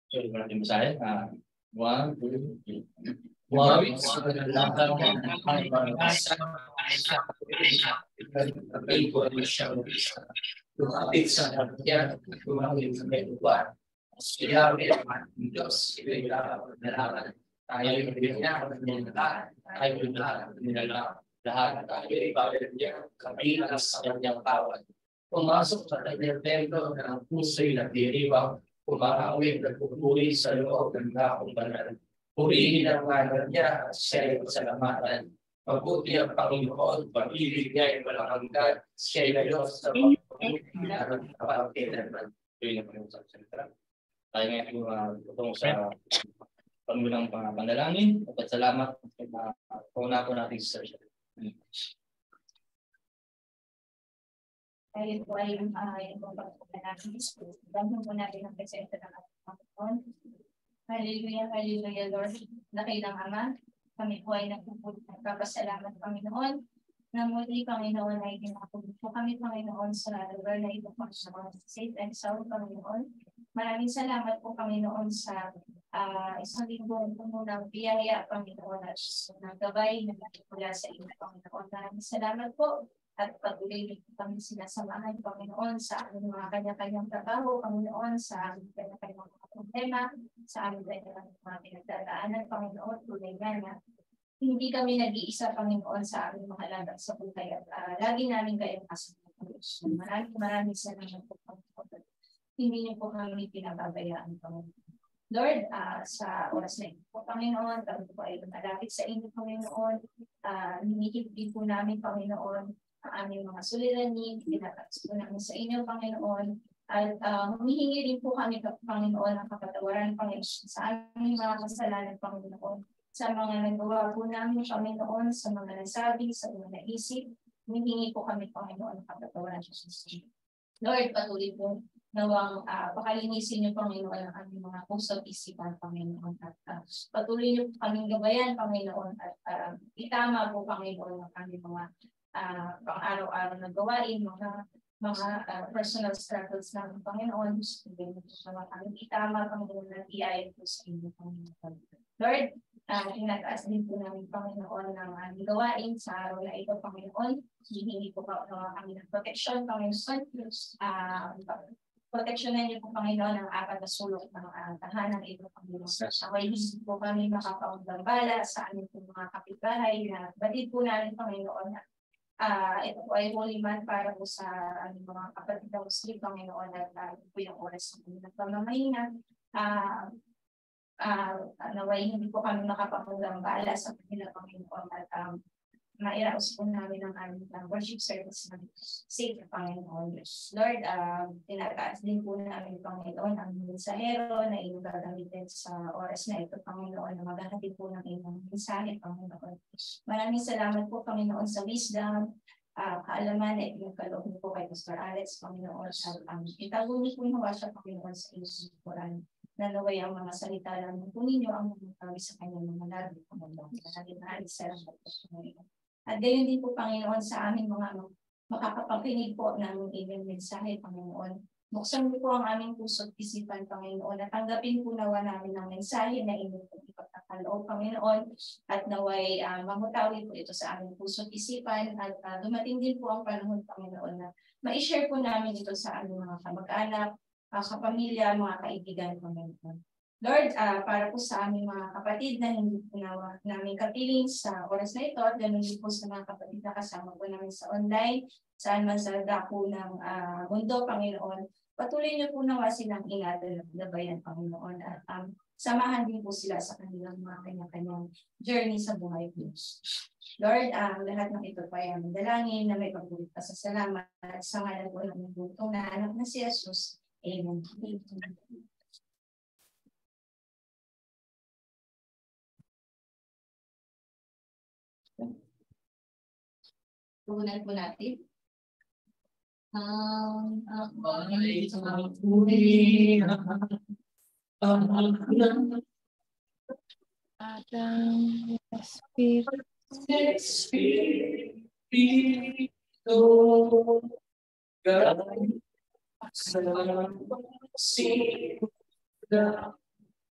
So, di ba natin basahin? 1, 2, 3. Lumapit sa kanya, lumapit sa may lupa. Sinabi naman ng Diyos, nalaman. Tayo yung binigyan ng lahat. Tayo yung lahat lahat. Tayo yung ibabalik niya. Kabilang sa kanyang tawad. Pumasok sa kanyang templo ng puso'y nagdiriwang. Kumakaawit at pupuri sa loob ng dakong banal. Purihin ang ngalan niya at siya'y pasalamatan. Mabuti ang Panginoon, pag-ibig niya ay walang hanggan. Siya'y Diyos sa pagpapilihan ng kapatiran. Yun yung pag-usapan. Tayo ngayon tutong sa pangulang panalangin at salamat kung na po natin sa church. Tayo po ay yung pagpapanalangin. Dahil po natin ang presente ng ating Panginoon. Hallelujah, hallelujah, Lord. Dakilang Ama, kami po ay nagpapasalamat, Panginoon, na muli, Panginoon, ay dinakubit po kami, Panginoon, sa lugar na ito, Panginoon, safe and sound, Panginoon. Maraming salamat po, Panginoon, sa isang linggong pumunang biyaya, Panginoon, at nagabay na mula sa iyo, Panginoon. Maraming salamat po. At patuloy po kami sinasamahan, Panginoon, sa aming mga kanya-kanyang trabaho, Panginoon, sa aming kanya-kanyang mga problema, sa aming kanya-kanyang mga pinagdadaanan, Panginoon, tunay na hindi kami nag-iisa, Panginoon, sa aming mga laban sa buhay at lagi namin kayong kasunod. Maraming salamat po, Panginoon. Hindi niyo po kami pinababayaan, Panginoon. Lord, sa oras na ito po, Panginoon, kami po ay lumalapit sa inyo, Panginoon. Hinihigpit po namin, Panginoon, ang aming mga suliranin, pinataas po namin sa inyo, Panginoon. At humihingi rin po kami, Panginoon, ang kapatawaran, Panginoon, sa aming mga kasalanan, Panginoon. Sa mga nagawa po namin, Panginoon, sa mga nasabi, sa mga naisip, humihingi po kami, Panginoon, ang kapatawaran sa inyo. Lord, patuloy po nawang pakalinisin niyo, Panginoon, ang aming mga puso at isipan, Panginoon. At patuloy niyo po kaming gabayan, Panginoon, at itama po, Panginoon, ang aming mga pang-araw-araw na gawain, mga personal struggles ng Panginoon. Ang itama, Panginoon, na iayag po sa inyo, Panginoon. Lord, tinataas din po namin, Panginoon, ng aming gawain sa araw na ito, Panginoon. Hihingi po kami ng protection, Panginoon. Proteksyonan niyo po, Panginoon, ang apat na sulok ng tahanan ito, Panginoon. Away hindi po kami makapaunggambala sa aming mga kapitbahay na batid po namin, Panginoon, na ito po ay holy man para po sa mga kapatid na Muslim, Panginoon, at ito po yung oras ng pamamahinga. Naway hindi po kami makapagunggambala sa kanila, Panginoon, at mairaos po namin ang aming worship service ng safe, Panginoon. Lord, tinataas din po namin, Panginoon, ang mensahero na inyong gagamitin sa oras na ito, Panginoon, na maghahatid po ng inyong mensahe, Panginoon. Maraming salamat po, Panginoon, sa wisdom, kaalaman na inyong kaloob po kay Pastor Alex, Panginoon, sa itaguni po yung siya, Panginoon, sa inyong Quran. Nanaway ang mga salita lang po ninyo ang mga sa kanyang mga labi, Panginoon. Maraming salamat po, Panginoon. At gayon din po, Panginoon, sa aming mga makakapakinig po ng inyong mensahe, Panginoon. Buksan po ang aming puso at isipan, Panginoon, at tanggapin po nawa namin ang mensahe na inyong ipagkakaloob, Panginoon, at naway mamutawi po ito sa aming puso at isipan, at dumating din po ang panahon, Panginoon, na ma-share po namin ito sa aming mga kamag-anak, kapamilya, mga kaibigan, Panginoon. Lord, para po sa aming mga kapatid na hindi po namin kapiling sa oras na ito at ganoon din po sa mga kapatid na kasama po namin sa online, saan man sa dako ng mundo, Panginoon, patuloy niyo po nawa silang ingatan at gabayan, Panginoon, at samahan din po sila sa kanilang mga kanya-kanyang journey sa buhay po. Lord, lahat ng ito pa ay ang dalangin na may pagbulit pa sa salamat at sa ngalan po ng butong na anak na si Jesus. Amen. Tugunan po natin.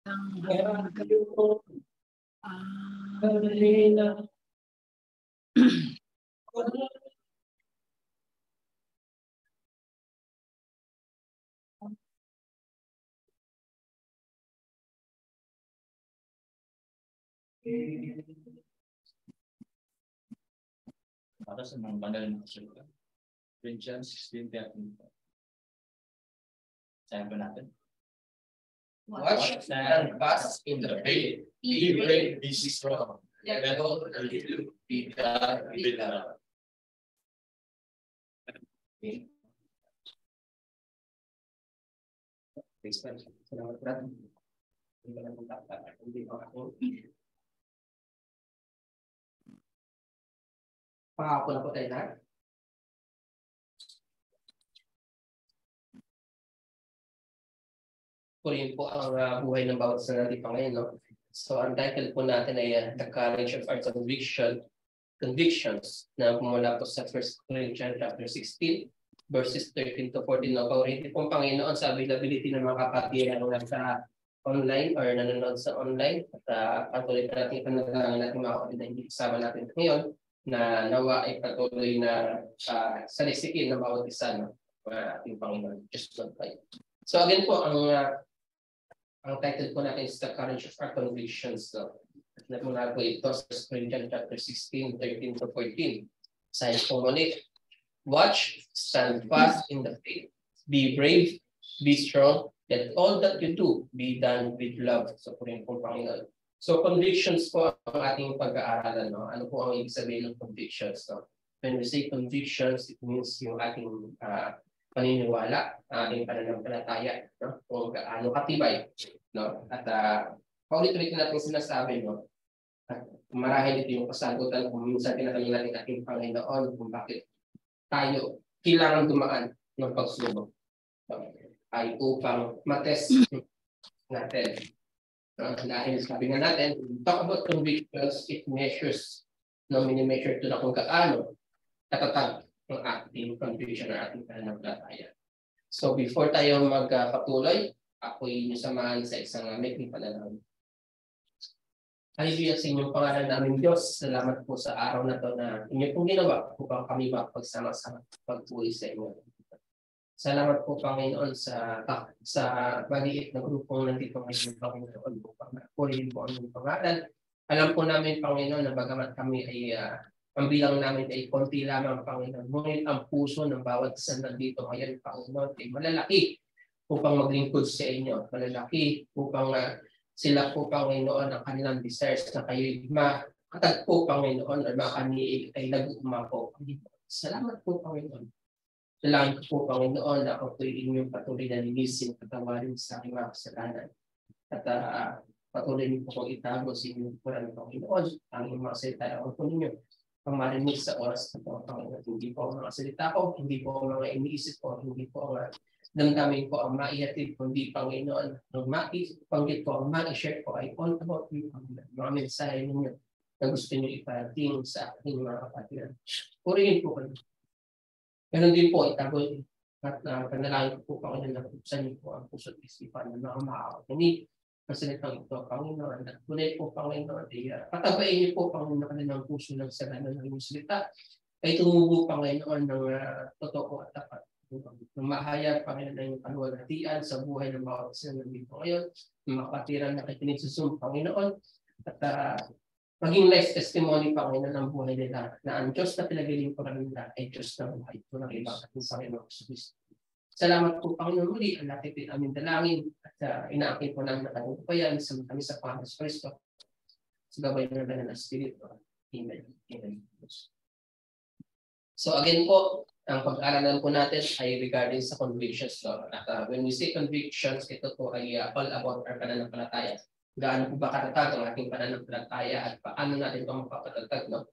Para sa mga banal na kasulatan. Corinthians 16:13. Sabi ba natin? Watch and fast in the faith. Be brave, be strong. Never be God with love. Salamat Brad. Hindi ka lang magtatapos. Hindi ako. Pangako na po tayo na. Rin po ang buhay ng bawat isa natin pa ngayon. No? So, ang title po natin ay The Courage of Our Convictions na pumula po sa 1 Corinthians chapter 16, verses 13 to 14. No? Paborito pong Panginoon sa availability ng mga kapatid na nasa online or nanonood sa online. At patuloy pa natin panagalangan natin mga kapatid na hindi kasama natin ngayon na nawa ay patuloy na salisikin ng bawat isa ng ating Panginoon. Just not like. So again po, ang title po natin is The Courage of Our Convictions. So, at mula po ito sa 1 Corinthians chapter 16, 13 to 14. Sabi po muli, watch, stand fast in the faith. Be brave, be strong. Let all that you do be done with love. So po rin po Panginoon. So convictions po ang ating pag-aaralan. No? Ano po ang ibig sabihin ng convictions? No? When we say convictions, it means yung ating paniniwala, ating pananampalataya, no? Kung gaano katibay. No? At paulit-ulit natin sinasabi, no? At marahil ito yung kasagutan kung minsan tinatanong natin ating Panginoon kung bakit tayo kailangan dumaan ng pagsubok. Ay upang matest natin. Dahil sabi nga natin, talk about convictions, it measures, no, mini-measure ito na kung gaano katatag ang ating conviction or ating pananampalataya. So before tayo magpatuloy, ako'y samahan sa isang maikling panalangin. Hallelujah sa inyong pangalan namin Diyos. Salamat po sa araw na to na inyo pong ginawa upang kami mapagsama-sama pagpuri sa inyo. Salamat po Panginoon sa maliit na grupong nandito ngayon Panginoon upang purihin po ang inyong pangalan. Alam po namin Panginoon na bagamat kami ay ang bilang namin ay konti lamang Panginoon. Ngunit ang puso ng bawat isa nandito ngayon Panginoon ay malalaki upang maglingkod sa inyo. Malalaki upang sila po Panginoon ang kanilang desires na kayo'y makatagpo Panginoon o makaniig ay nag-uuma po. Salamat po Panginoon. Salamat po Panginoon na ako po'y inyong patuloy na linisin at tawarin sa aking mga kasalanan. At patuloy niyo po kong itago sa inyong puran Panginoon. Ang inyong mga salita ako po ninyo. Ang marinig sa oras na po Panginoon. Hindi po ang mga salita ko, hindi po ang mga iniisip ko, hindi po ang damdamin ko ang maihatid, kundi Panginoon. Ang panggit ko, ang ma-share ko ay all about you Panginoon. Mga mensahe ninyo na gusto niyo iparating sa aking mga kapatiran. Purihin po kayo. Ganun din po, itago at panalangin po Panginoon na buksan niyo po ang puso at isipan ng mga makakakinig. Masalitang ito, Panginoon. At muli po, Panginoon, patabayin niyo po, Panginoon, ng puso ng sarana ng iyong salita. Ay tumubo, Panginoon, ng totoo at tapat. Ng mahayag, Panginoon, ng iyong kaluwalhatian sa buhay ng bawat isa ng dito ngayon. Ng mga kapatiran na nakikinig sa Zoom, Panginoon. At maging life testimony, Panginoon, ng buhay nila na ang Diyos na pinag-ilingkuran nila ay Diyos na buhay po ng ibang ating Panginoon Kristo. Salamat po, Panginoon, muli. Ang natin aming dalangin at inaakit po namin nakatumpayan sa kami sa Panginoon Kristo. Sa gabay ng Banal na Espiritu. Amen. Amen. So again po, ang pag-aaralan po natin ay regarding sa convictions. No? At when we say convictions, ito po ay all about our pananampalataya. Gaano po ba katatag ang ating pananampalataya at paano natin ito mapapatatag. No?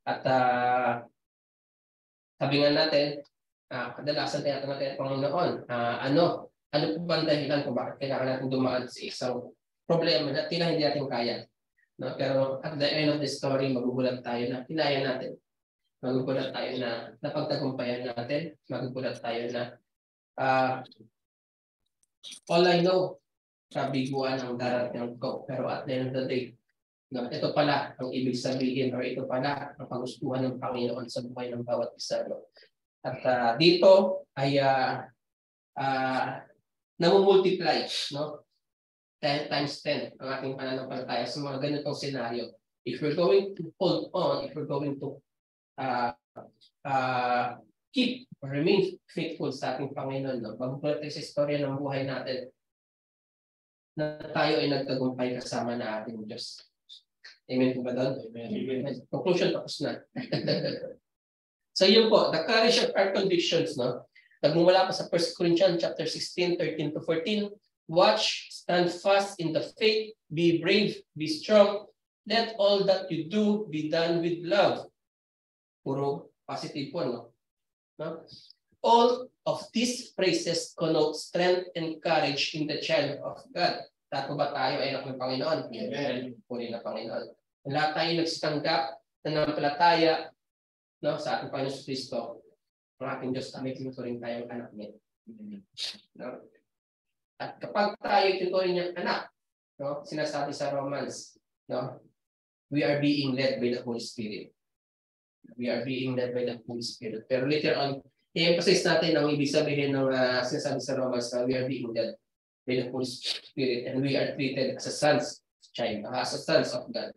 At sabi nga natin, kadalasan tinatanong natin Panginoon, ano po ba ang dahilan kung bakit kailangan natin dumaan sa isang problema na tila hindi natin kaya. No? Pero at the end of the story, magugulat tayo na kinaya natin. Magugulat tayo na napagtagumpayan natin. Magugulat tayo na all I know kabiguan ang darating ko. Pero at the end of the day, no, ito pala ang ibig sabihin or ito pala ang kagustuhan ng Panginoon sa buhay ng bawat isa. No? At dito ay namumultiply, no? 10 times 10 ang ating pananampalataya sa mga ganitong senaryo. If we're going to hold on, if we're going to keep or remain faithful sa ating Panginoon, no? Magbulat tayo sa istorya ng buhay natin na tayo ay nagtagumpay kasama na ating Diyos. Amen po ba doon? Amen. Conclusion, tapos na. So yun po, the courage of our convictions, no? Nagmumula pa sa 1 Corinthians chapter 16, 13 to 14. Watch, stand fast in the faith, be brave, be strong. Let all that you do be done with love. Puro positive po, no? All of these phrases connote strength and courage in the child of God. Tato ba tayo ay anak ng Panginoon? Amen. Puri na Panginoon. Lahat tayo nagsitanggap na nampalataya, no, sa ating Panginoon Kristo. Ang ating Diyos, may tinuturing tayong anak niya. No? At kapag tayo tinuturing niyang anak, no, sinasabi sa Romans, no, we are being led by the Holy Spirit. We are being led by the Holy Spirit. Pero later on, i-emphasize natin ang ibig sabihin ng sinasabi sa Romans na we are being led by the Holy Spirit and we are treated as a sons of God.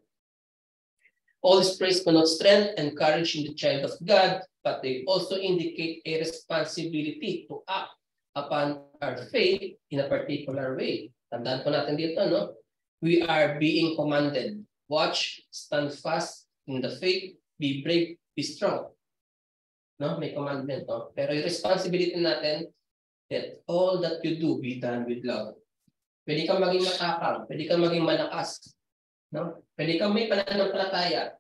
All this praise connotes strength and courage in the child of God, but they also indicate a responsibility to act upon our faith in a particular way. Tandaan po natin dito, no? We are being commanded. Watch, stand fast in the faith, be brave, be strong. No? May commandment, no? Pero yung responsibility natin, that all that you do be done with love. Pwede kang maging matapang, pwede kang maging malakas, no? Pwede kang may pananampalataya,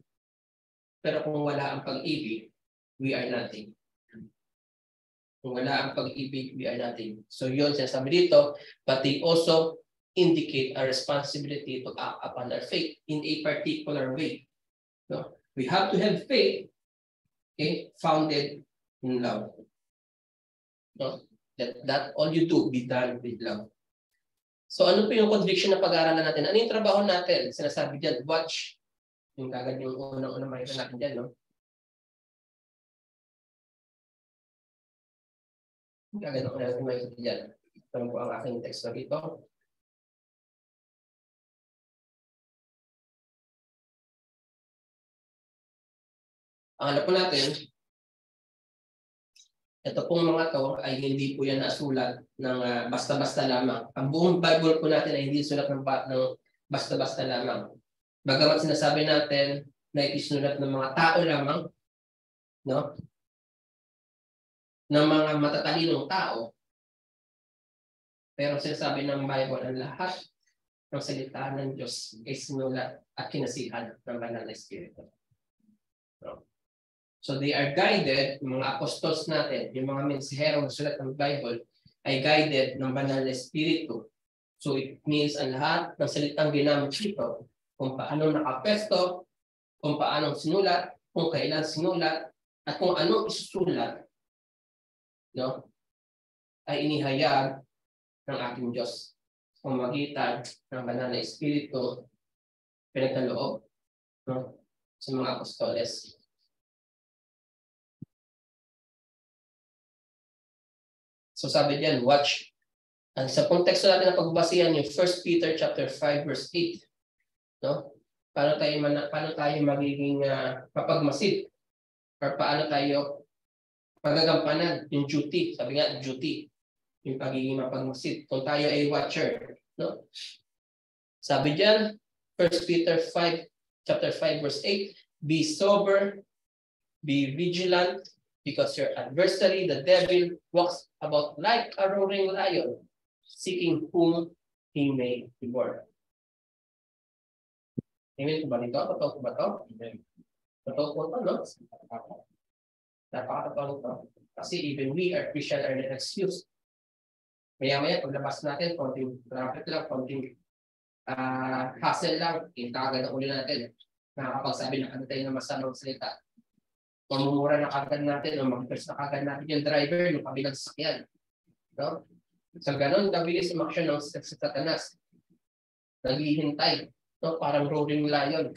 pero kung wala ang pag-ibig, we are nothing. Kung wala ang pag-ibig, we are nothing. So yun, sinasabi dito, but they also indicate our responsibility to act upon our faith in a particular way. No? We have to have faith, okay, founded in love. No? That all you do, be done with love. So ano po yung conviction na pag-aaralan natin? Ano yung trabaho natin? Sinasabi dyan, watch. Yung kagad yung unang-unang makita natin dyan, no? Yung kagad yung unang makita dyan. Ito po ang aking text na dito. Ang alam po natin, ito pong mga to ay hindi po yan nasulat ng basta-basta lamang. Ang buong Bible po natin ay hindi sulat ng basta-basta lamang. Bagamat sinasabi natin na isulat ng mga tao lamang, no? Ng mga matatalinong tao. Pero sinasabi ng Bible ang lahat ng salita ng Diyos ay sinulat at kinasihan ng Banal na Espiritu. No? So they are guided, yung mga apostles natin, yung mga mensaherong sulat ng Bible, ay guided ng Banal na Espiritu. So it means ang lahat ng salitang ginamit dito, kung paano nakapesto, kung paano sinulat, kung kailan sinulat, at kung anong isusulat, no, ay inihayag ng ating Diyos sa pamamagitan ng Banal na Espiritu, pinagkaloob, no, sa mga apostoles. So sabi diyan, watch. Ang sa konteksto natin na pagbasihan yung 1 Peter chapter 5 verse 8. No? Paano tayo magiging mapagmasid? Or paano tayo pagagampanan yung duty? Sabi nga, duty. Yung pagiging mapagmasid. Kung tayo ay watcher. No? Sabi diyan, 1 Peter 5 chapter 5 verse 8, be sober, be vigilant, because your adversary, the devil, walks about like a roaring lion, seeking whom he may devour. Amen po ba nito? Totoo po ba ito? Totoo po ito, no? Napakatotoo nito. Kasi even we are Christian are not excused. Maya-maya, paglabas natin, konting traffic lang, konting hassle lang, agad ang uli natin. Nakakapagsabi na tayo ng masamang salita. Mamumura na kagad natin o mag-press na kagad natin yung driver ng kabilang sasakyan. No? So gano'n, kabilis umaksyon ng Satanas. naghihintay, no? Parang roaring lion.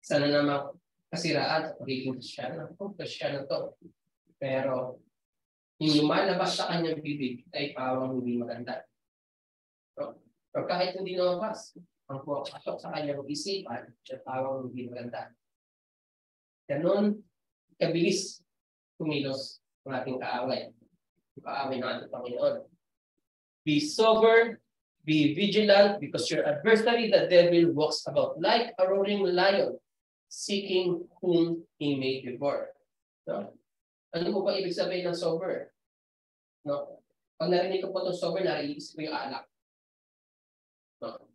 Sana naman kasiraan, pagiging Kristiyano. Kristiyano to. Pero yung lumalabas sa kanyang bibig ay pawang hindi maganda. So, pero kahit hindi lumabas, ang pumapasok sa kanyang isipan ay pawang hindi maganda. Ganon, kabilis kumilos ng ating kaaway. Kaaway ng ating Panginoon. Be sober, be vigilant, because your adversary, the devil, walks about like a roaring lion, seeking whom he may devour. No? Ano po ba ibig sabihin ng sober? No? Pag narinig ko po itong sober, nariisip ko yung alak. No?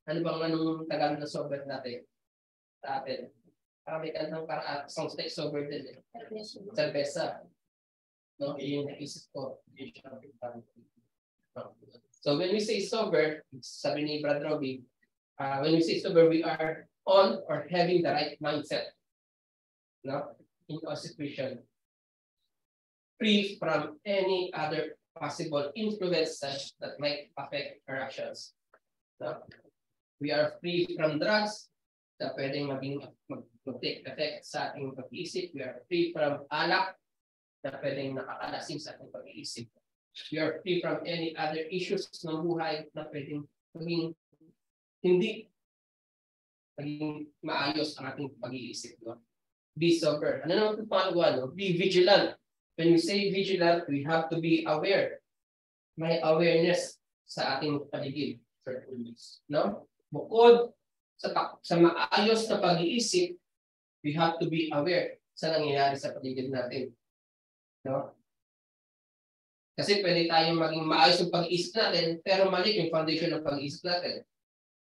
Ano bang anong Tagalog na sober natin? Sa atin. Parang may kantang parang songs like sober din. Cerveza. No? Yung naisip ko. So when we say sober, sabi ni Brad Robbie, when we say sober, we are on or having the right mindset. No? In our situation. Free from any other possible influences that might affect our actions. No? We are free from drugs na pwedeng mag-take effect sa ating pag-iisip. We are free from alak na pwedeng nakakalasin sa ating pag-iisip. We are free from any other issues ng buhay na pwedeng maging hindi maging maayos ang ating pag-iisip. No? Be sober. Ano naman itong pangalawa? No? Be vigilant. When we say vigilant, we have to be aware. May awareness sa ating paligid. No? Bukod sa maayos na pag-iisip, we have to be aware sa nangyayari sa paligid natin. No? Kasi pwede tayong maging maayos yung pag-iisip natin, pero mali yung foundation ng pag-iisip natin.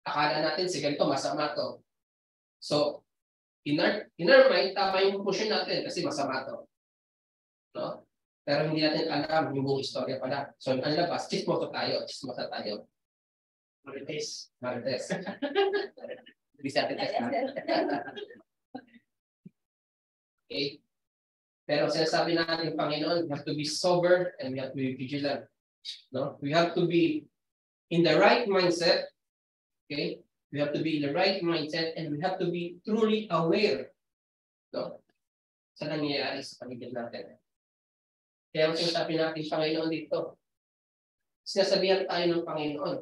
Akala natin, sige ito, masama to. So, in our mind, tama yung conclusion natin kasi masama to. No? Pero hindi natin alam yung buong istorya pala. So, ang labas, chismosa tayo. Marites. Bisa test na. Okay. Pero sinasabi natin, Panginoon, we have to be sober and we have to be vigilant. No? We have to be in the right mindset. Okay? We have to be in the right mindset and we have to be truly aware. No? Sa nangyayari sa paligid natin. Kaya ang sinasabi natin, Panginoon, dito, sinasabihan tayo ng Panginoon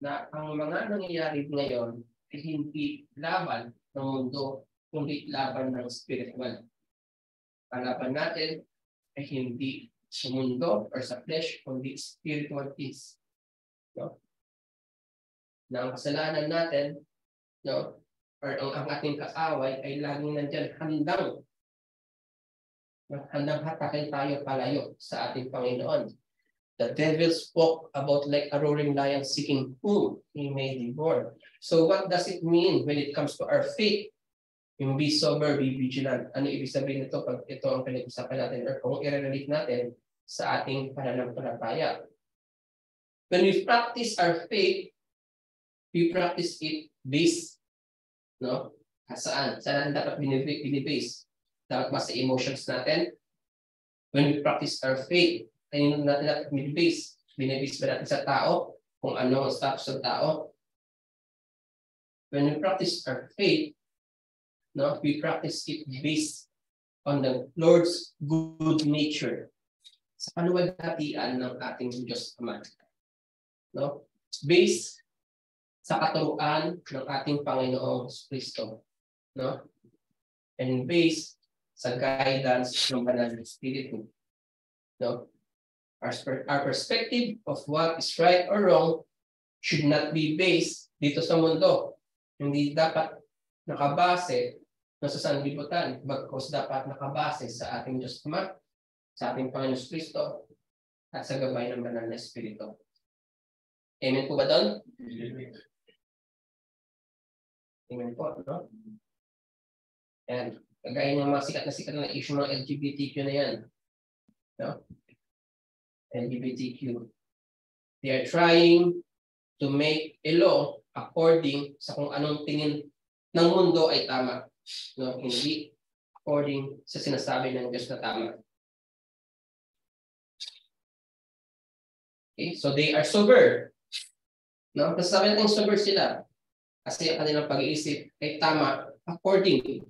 na ang mga nangyayari ngayon ay hindi laban ng mundo, kundi laban ng spiritual. Ang laban natin ay hindi sa mundo or sa flesh, kundi spiritual things. No? Na ang kasalanan natin, no, or ang ating kaaway ay laging nandyan handang hatakin tayo palayo sa ating Panginoon. The devil spoke about like a roaring lion seeking whom he may devour. So what does it mean when it comes to our faith? Yung be sober, be vigilant. Ano ibig sabihin nito pag ito ang pinag-usapan natin or kung i-relate natin sa ating pananampalataya? When we practice our faith, we practice it based, no? Saan? Saan dapat binibase? Dapat ba sa emotions natin? When we practice our faith, ayun natin dapat binibase. Binibase ba natin sa tao? Kung ano ang status ng tao? When we practice our faith, no, we practice it based on the Lord's good nature. Sa kaluwalhatian ng ating Diyos Ama. No? Based sa katuruan ng ating Panginoong Kristo. No? And based sa guidance ng Banal na Espiritu. No? Our perspective of what is right or wrong should not be based dito sa mundo. Hindi dapat nakabase sa sanlibutan, bagkus dapat nakabase sa ating Diyos Ama, sa ating Panginoon Kristo, at sa gabay ng Banal na Espiritu. Amen po ba doon? Amen po, no? And kagaya ng mga sikat na issue ng LGBTQ na yan. No? LGBTQ. They are trying to make a law according sa kung anong tingin ng mundo ay tama. No? Hindi according sa sinasabi ng Diyos na tama. Okay? So they are sober. No? Tapos sabi natin sober sila kasi ang kanilang pag-iisip ay tama according.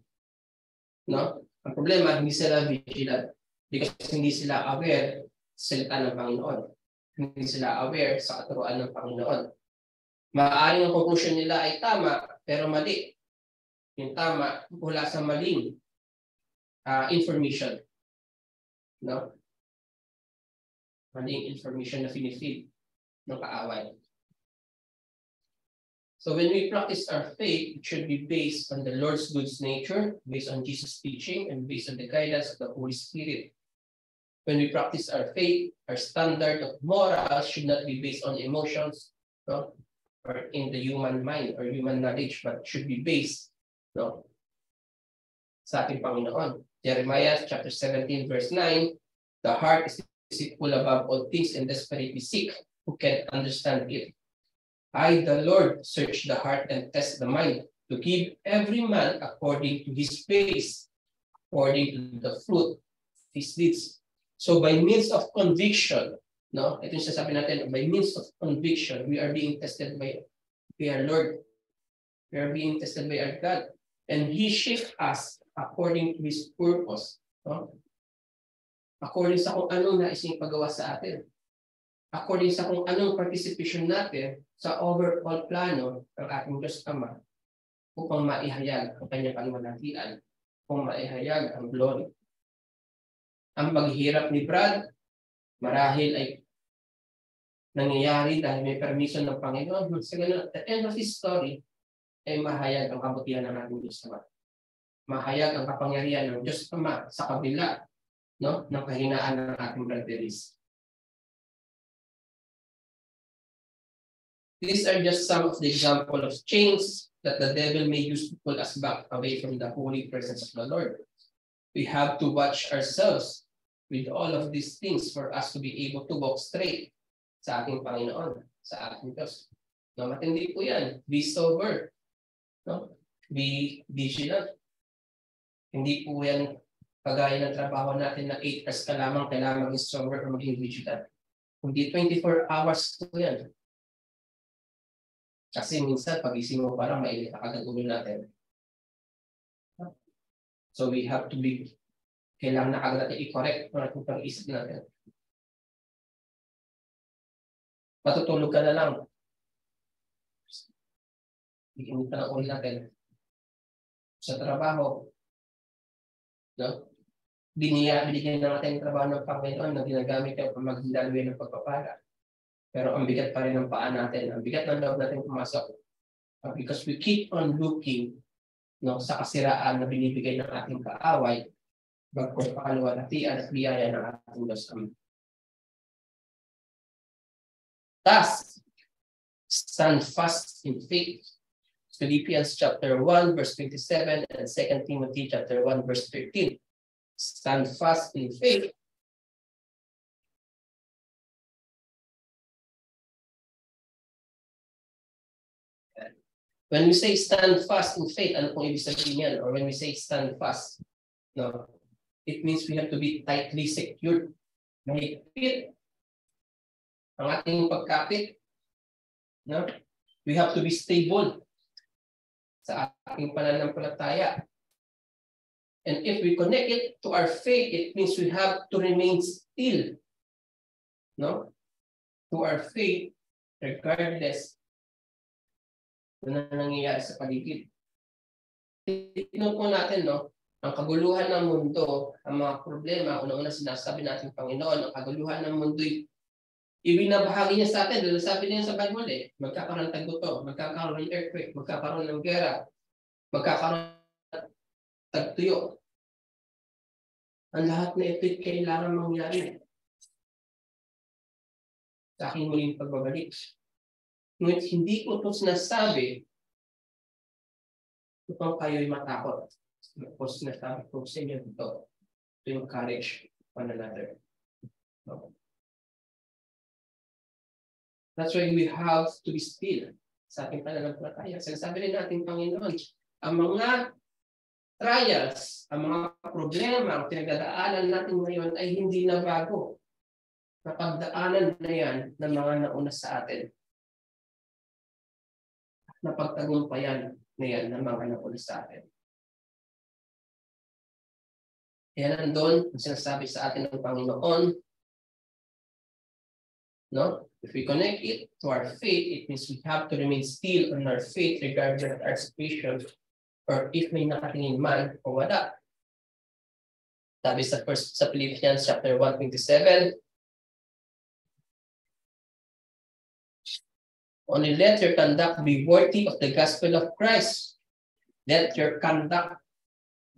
No? Ang problema, hindi sila vigilant because hindi sila aware sa salita ng Panginoon. Hindi sila aware sa katuruan ng Panginoon. Maaaring ang conclusion nila ay tama, pero mali. Yung tama, mula sa maling information. No? Maling information na finifeed ng kaaway. So when we practice our faith, it should be based on the Lord's good nature, based on Jesus' teaching, and based on the guidance of the Holy Spirit. When we practice our faith, our standard of morals should not be based on emotions, no, or in the human mind or human knowledge, but should be based, no, sa ating Panginoon. Jeremiah chapter 17 verse 9, the heart is deceitful above all things and desperately sick. Who can understand it? I, the Lord, search the heart and test the mind to give every man according to his ways, according to the fruit of his deeds. So by means of conviction, no, ito yung sasabi natin, by means of conviction, we are being tested by our Lord. We are being tested by our God. And He shapes us according to His purpose. No? According sa kung anong nais niyang pagawa sa atin. According sa kung anong participation natin sa overall plano ng ating Diyos Ama upang maihayag ang kanyang kalwalhatian, upang maihayag ang glory. Ang paghihirap ni Brad, marahil ay nangyayari dahil may permission ng Panginoon. Sa ganun, at the end of his story, ay mahayag ang kabutihan ng ating Diyos Ama. Mahayag ang kapangyarihan ng Diyos Ama sa kabila, no, ng kahinaan ng ating brother's. These are just some of the example of chains that the devil may use to pull us back away from the holy presence of the Lord. We have to watch ourselves with all of these things for us to be able to walk straight sa ating Panginoon, sa ating Diyos. No, matindi po yan. Be sober. No? Be vigilant. Hindi po yan kagaya ng trabaho natin na 8 hours ka lamang kailangan maging sober o maging vigilant. Hindi 24 hours po yan. Kasi minsan, pagising mo parang mainit na kagad ulo natin. So we have to be, kailangan na agad natin i-correct ang ating pag-iisip natin. Matutulog ka na lang. Bigyan ka ng ulo natin. Sa trabaho, no? Binigyan natin yung trabaho ng Panginoon na ginagamit yung pamaghindalwi ng pagpapala. Pero ang bigat pa rin ng paa natin, ang bigat ng loob natin pumasok. Because we keep on looking, no, sa kasiraan na binibigay ng ating kaaway, bagkos pakaluwalhatian at biyaya ng ating Diyos Ama. Thus, stand fast in faith. Philippians chapter 1 verse 27 and 2 Timothy chapter 1 verse 13. Stand fast in faith. When we say stand fast in faith, ano pong ibig sabihin yan? Or when we say stand fast, no, it means we have to be tightly secured. Mahigpit ang ating pagkapit. No? We have to be stable sa ating pananampalataya. And if we connect it to our faith, it means we have to remain still, no, to our faith regardless na nangyayari sa paligid. Tignan po natin, no, ang kaguluhan ng mundo, ang mga problema, una-una sinasabi natin, Panginoon, ang kaguluhan ng mundo, ibinabahagi niya sa atin, dahil sabi niya sa Bible, magkakaroon ng tagguto, magkakaroon ng earthquake, magkakaroon ng gera, magkakaroon ng tagtuyo. Ang lahat na ito'y kailangan mangyari sa aking muling pagbabalik. Ngunit hindi ko ito sinasabi upang kayo'y matakot. Ako sinasabi ko sa inyo ito to encourage one another. No? That's why we have to be still sa ating pananampalataya. Sinasabi rin natin, Panginoon, ang mga trials, ang mga problema, ang pinagdadaanan natin ngayon ay hindi na bago. Napagdaanan na yan ng mga nauna sa atin. na pagtagumpayan na yan ng mga napulis sa atin. Kaya nandun, ang sinasabi sa atin ng Panginoon, no? If we connect it to our faith, it means we have to remain still on our faith regardless of our situation, or if may nakatingin man o wala. Sabi sa Philippians chapter 1:27, only let your conduct be worthy of the gospel of Christ. Let your conduct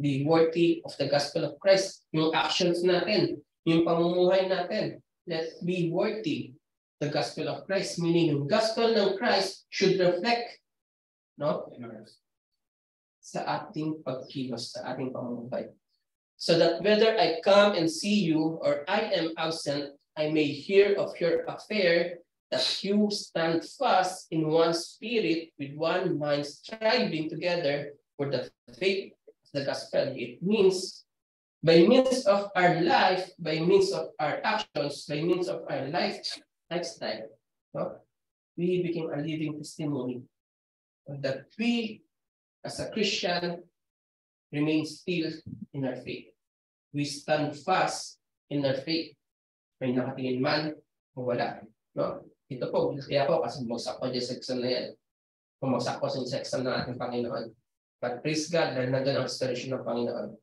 be worthy of the gospel of Christ. Yung actions natin, yung pamumuhay natin, let's be worthy the gospel of Christ. Meaning, yung gospel ng Christ should reflect, no, sa ating pagkilos, sa ating pamumuhay. So that whether I come and see you or I am absent, I may hear of your affair, that you stand fast in one spirit with one mind, striving together for the faith of the gospel. It means by means of our life, by means of our actions, by means of our lifestyle, no? We became a living testimony that we, as a Christian, remain still in our faith. We stand fast in our faith. May nakatingin man o wala. No? Ito po, kaya po kasi bumagsak ko sa exam na yan. Bumagsak ko sa exam ng ating Panginoon. But praise God, dahil nandun ang restoration ng Panginoon.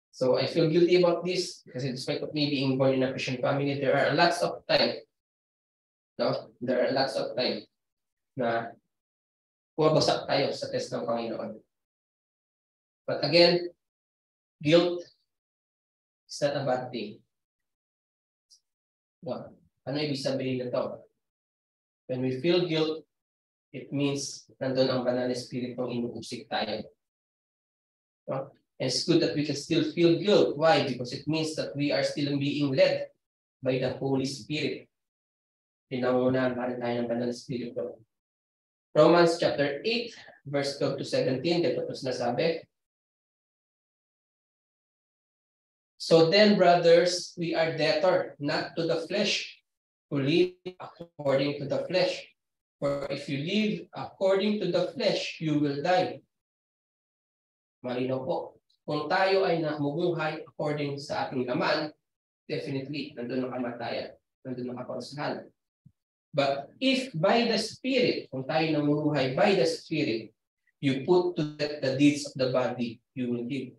So I feel guilty about this because despite of me being born in a Christian family, there are lots of time. No? There are lots of time na bumagsak tayo sa test ng Panginoon. But again, guilt is not a bad thing. No. Ano ibig sabihin nito? When we feel guilt, it means nandun ang banal na spirit ng inuusik tayo. No? And it's good that we can still feel guilt. Why? Because it means that we are still being led by the Holy Spirit. Pinangunahan pa rin tayo ng banal na spirit. Romans chapter 8, verse 12 to 17, dito po sinasabi, so then, brothers, we are debtor, not to the flesh, to live according to the flesh. For if you live according to the flesh, you will die. Malinaw po. Kung tayo ay namumuhay according sa ating laman, definitely, nandun ang kamatayan, nandun ang kaparusahan. But if by the Spirit, kung tayo namumuhay by the Spirit, you put to death the deeds of the body, you will live.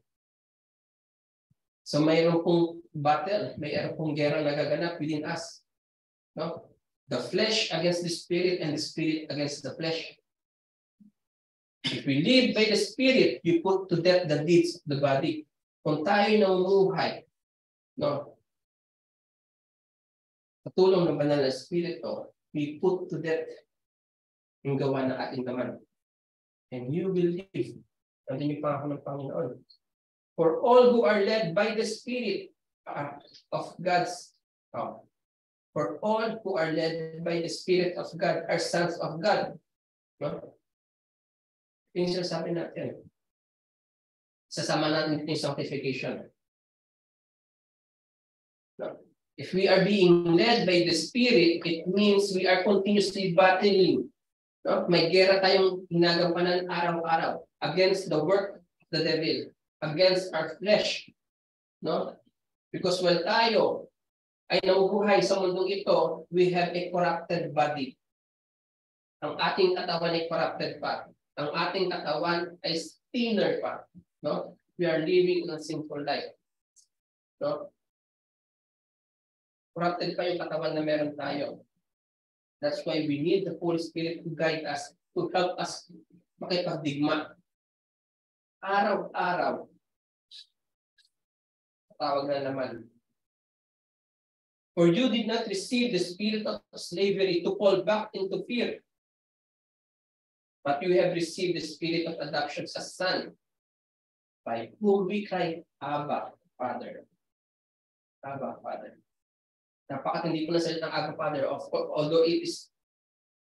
So mayroon pong battle, mayroon pong gera nagaganap within us. No? The flesh against the spirit and the spirit against the flesh. If we live by the Spirit, you put to death the deeds of the body. Kung tayo namumuhay, no? Katulong ng banal na Espiritu, we put to death yung gawa ng ating laman. And you will live. Nandun yung pangako ng Panginoon. For all who are led by the Spirit of God's, for all who are led by the Spirit of God are sons of God. No? Yung sinasabi natin. Sasama natin yung sanctification. No? If we are being led by the Spirit, it means we are continuously battling. No? May gera tayong ginagampanan araw-araw against the work of the devil, against our flesh. No? Because when tayo ay nabubuhay sa mundong ito, we have a corrupted body. Ang ating katawan ay corrupted pa. Ang ating katawan ay sinner pa. No? We are living a sinful life. No? Corrupted pa yung katawan na meron tayo. That's why we need the Holy Spirit to guide us, to help us makipagdigma. Araw-araw. Tawag na naman. For you did not receive the spirit of slavery to fall back into fear, but you have received the spirit of adoption as son, by whom we cry, Abba, Father. Abba, Father. Napakatindi po na salita ng Abba, Father, although it is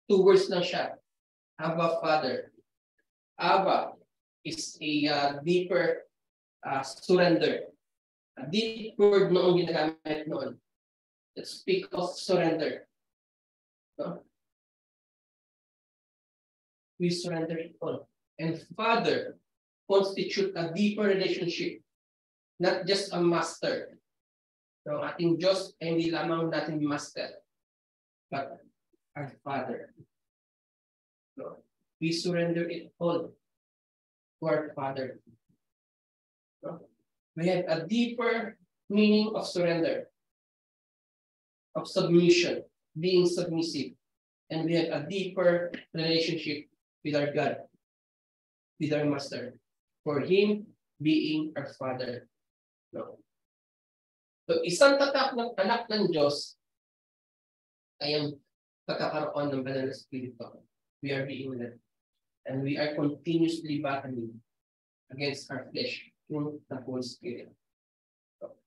two words lang siya. Abba, Father. Abba is a deeper surrender. A deep word noong ginagamit noon. That speak of surrender. No? we surrender it all. And Father constitute a deeper relationship, not just a master. So ating Diyos ay hindi lamang natin master, but our Father. So, we surrender it all to our Father. So, we have a deeper meaning of surrender, of submission, being submissive. And we have a deeper relationship with our God, with our Master, for Him being our Father. No. So, isang tatak ng anak ng Diyos ay ang pagkakaroon ng banal na Espiritu. We are being led. And we are continuously battling against our flesh through the Holy Spirit. So,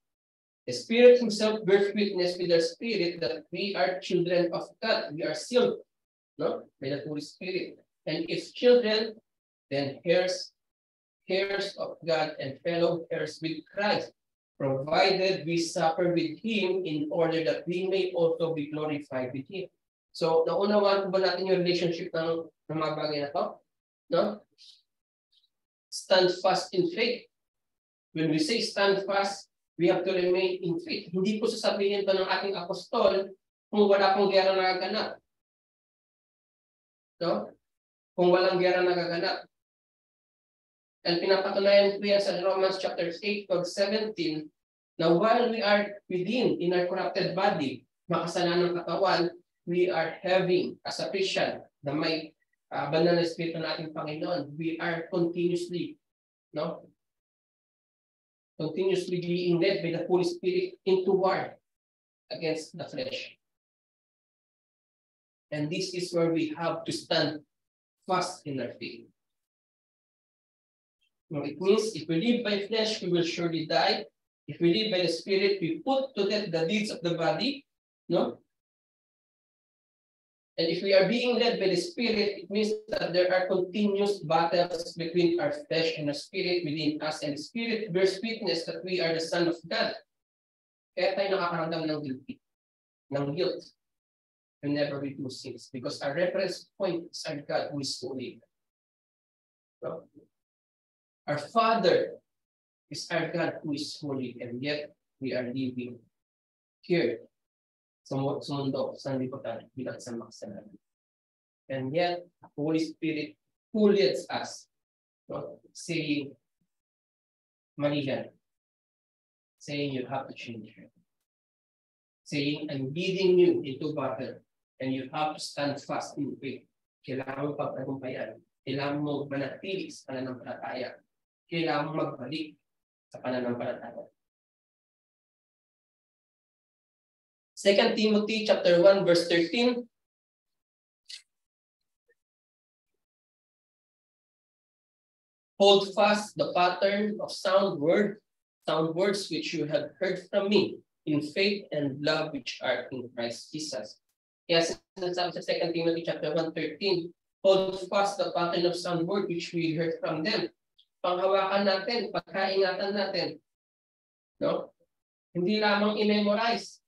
the Spirit Himself bears witness with our spirit that we are children of God. We are sealed, no, by the Holy Spirit. And if children, then heirs of God and fellow heirs with Christ, provided we suffer with Him in order that we may also be glorified with Him. So, naunawaan ba natin yung relationship ng mga bagay na to? No? Stand fast in faith. When we say stand fast, we have to remain in faith. Hindi po sasabihin ito ng ating apostol kung wala pong gera nagaganap. No? Kung walang gera nagaganap. And pinapatunayan po yan sa Romans chapter 8, verse 17, na while we are within in our corrupted body, makasalanang katawan, we are having, as a Christian, na may banal na Espiritu ng ating Panginoon, we are continuously, no? Continuously being led by the Holy Spirit into war against the flesh. And this is where we have to stand fast in our faith. No, it means if we live by flesh, we will surely die. If we live by the Spirit, we put to death the deeds of the body. No? And if we are being led by the Spirit, it means that there are continuous battles between our flesh and the Spirit within us. And the Spirit bears witness that we are the Son of God. Kaya tayo nakakaramdam ng guilt whenever we do sins. Because our reference point is our God who is holy. So, our Father is our God who is holy, and yet we are living here sa mundo, sa liputan, bilang isang makasalanan. And yet, the Holy Spirit who leads us, no, saying, Maria, saying you have to change. Saying, I'm leading you into battle, and you have to stand fast in faith. Kailangan mo pagtagumpayan. Kailangan mo manatili sa pananampalataya. Kailangan mo magbalik sa pananampalataya. 2 Timothy chapter 1, verse 13. Hold fast the pattern of sound words which you have heard from me in faith and love which are in Christ Jesus. Yes, sa 2 Timothy chapter 1:13, hold fast the pattern of sound word which we heard from them. Panghawakan natin, pagkaingatan natin. No? Hindi lamang i-memorize.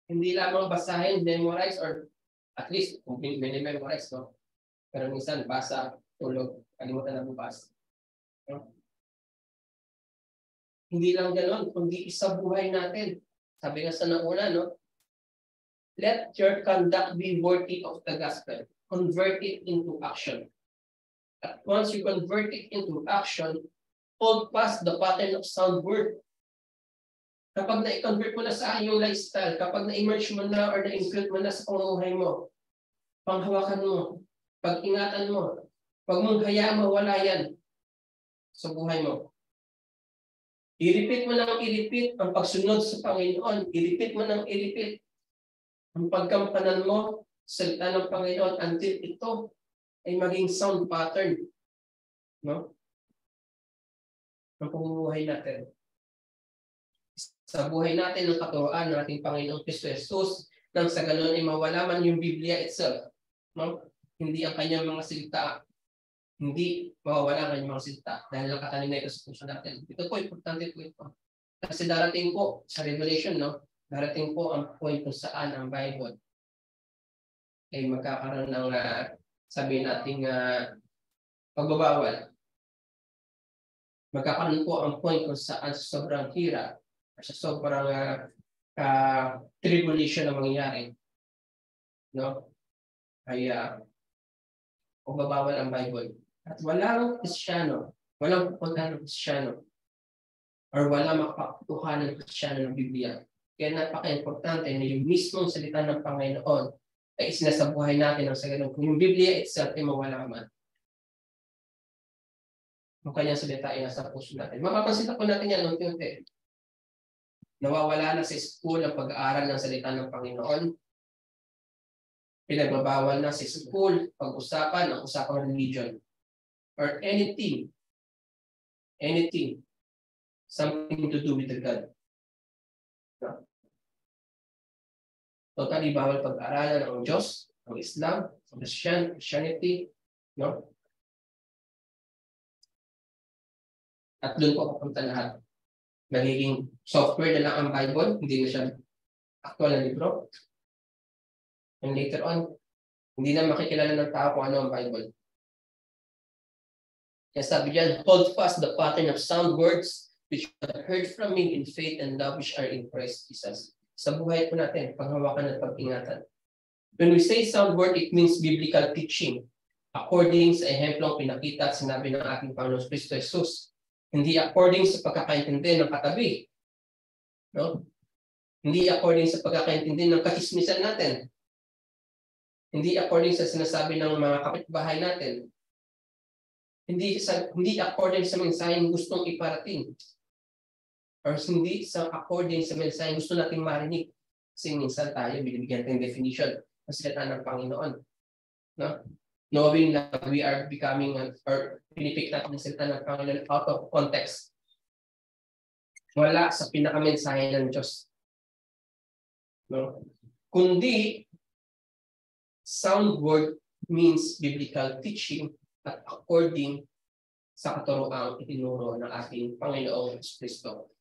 Hindi lamang basahin, memorize, or at least kung memorize, no? Pero minsan, basa, tulog, kalimutan na bukas. No? Hindi lang gano'n, kundi isa buhay natin. Sabi nga sa nauna, no? Let your conduct be worthy of the gospel. Convert it into action. At once you convert it into action, hold fast the pattern of sound word. Kapag na-convert mo na sa iyong lifestyle, kapag na-immerse mo na or na-impute mo na sa pamumuhay mo, panghawakan mo, pag-ingatan mo, pag mong hayaan mawala yan sa buhay mo. I-repeat mo nang i-repeat ang pagsunod sa Panginoon. I-repeat mo nang i-repeat ang pagkampanan mo sa salita ng Panginoon until ito ay maging sound pattern, no? Ang pamumuhay natin. Sa buhay natin ng katuroan ng ating Panginoong Kristo Jesus, nang sa ganoon ay mawala man yung Biblia itself. No? Hindi ang kanyang mga salita. Hindi mawawala ang kanyang mga salita dahil ang katanin na ito sa puso natin. Ito po, importante po ito. Kasi darating po sa Revelation, no? Darating po ang point kung saan ang Bible ay magkakaroon ng sabihin natin pagbabawal, magkakaroon po ang point kung saan sa sobrang hirap or sa sobrang tribulation na mangyayari. No? Ay pagbabawal ang Bible. At walang Kristiyano, walang pupuntahan ng Kristiyano, or walang makapagputuhan ng Kristiyano ng Biblia. Kaya napaka-importante na yung mismong salita ng Panginoon ay isinasabuhay natin ang saganong. Kung yung Biblia itself ay mawala man, ang kanyang salita ay nasa puso natin. Mapapansin po natin yan unti-unti. Nawawala na sa school ang pag-aaral ng salita ng Panginoon. Pinagbabawal na sa school pag-usapan ang usapang religion. Or anything, something to do with the God. No? Totally bawal pag-aaralan ng Diyos, ang Islam, ang Christianity, no? At doon po papunta lahat. Nagiging software na lang ang Bible, hindi na siya actual na libro. And later on, hindi na makikilala ng tao kung ano ang Bible. Kaya sabi diyan, hold fast the pattern of sound words which you have heard from me in faith and love which are in Christ Jesus. Sa buhay po natin, panghawakan at pag-ingatan. When we say sound word, it means biblical teaching. According sa ehemplong pinakita at sinabi ng ating Panginoon Kristo Jesus. Hindi according sa pagkakaintindi ng katabi. No? Hindi according sa pagkakaintindi ng kahismisan natin. Hindi according sa sinasabi ng mga kapitbahay natin. Hindi according sa mensaheng gustong iparating. Or hindi sa according sa mensaheng gusto nating marinig. Kasi minsan tayo binibigyan tayong definition ng salita ng Panginoon. No? Knowing that we are becoming or pinipick natin ng salita ng Panginoon out of context. Wala sa pinakamensahe ng Diyos. No? Kundi, sound word means biblical teaching at according sa katuroang itinuro ng ating Panginoong Kristo.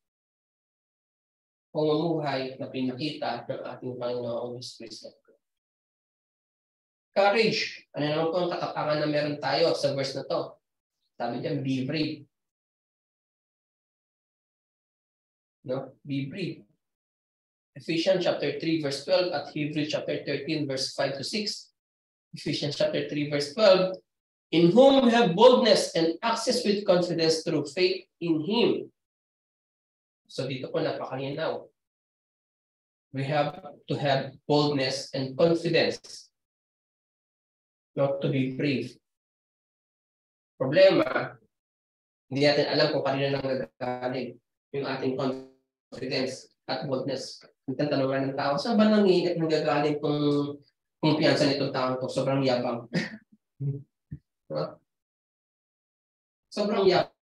Pamumuhay na pinakita ng ating Panginoong Kristo. Courage. Ano naman po ang katapangan na meron tayo sa verse na to? Sabi diyan, be brave. No? Be brave. Ephesians chapter 3 verse 12 at Hebrews chapter 13 verse 5 to 6. Ephesians chapter 3 verse 12. In whom we have boldness and access with confidence through faith in Him. So dito po napakalinaw. We have to have boldness and confidence. Not to be brave. Problema, hindi natin alam kung kanina nang nagagaling yung ating confidence at boldness. Ang tanungan ng tao, saan ba nanggagaling kung kumpiyansa nitong tao to? Sobrang yabang. No? Sobrang yabang.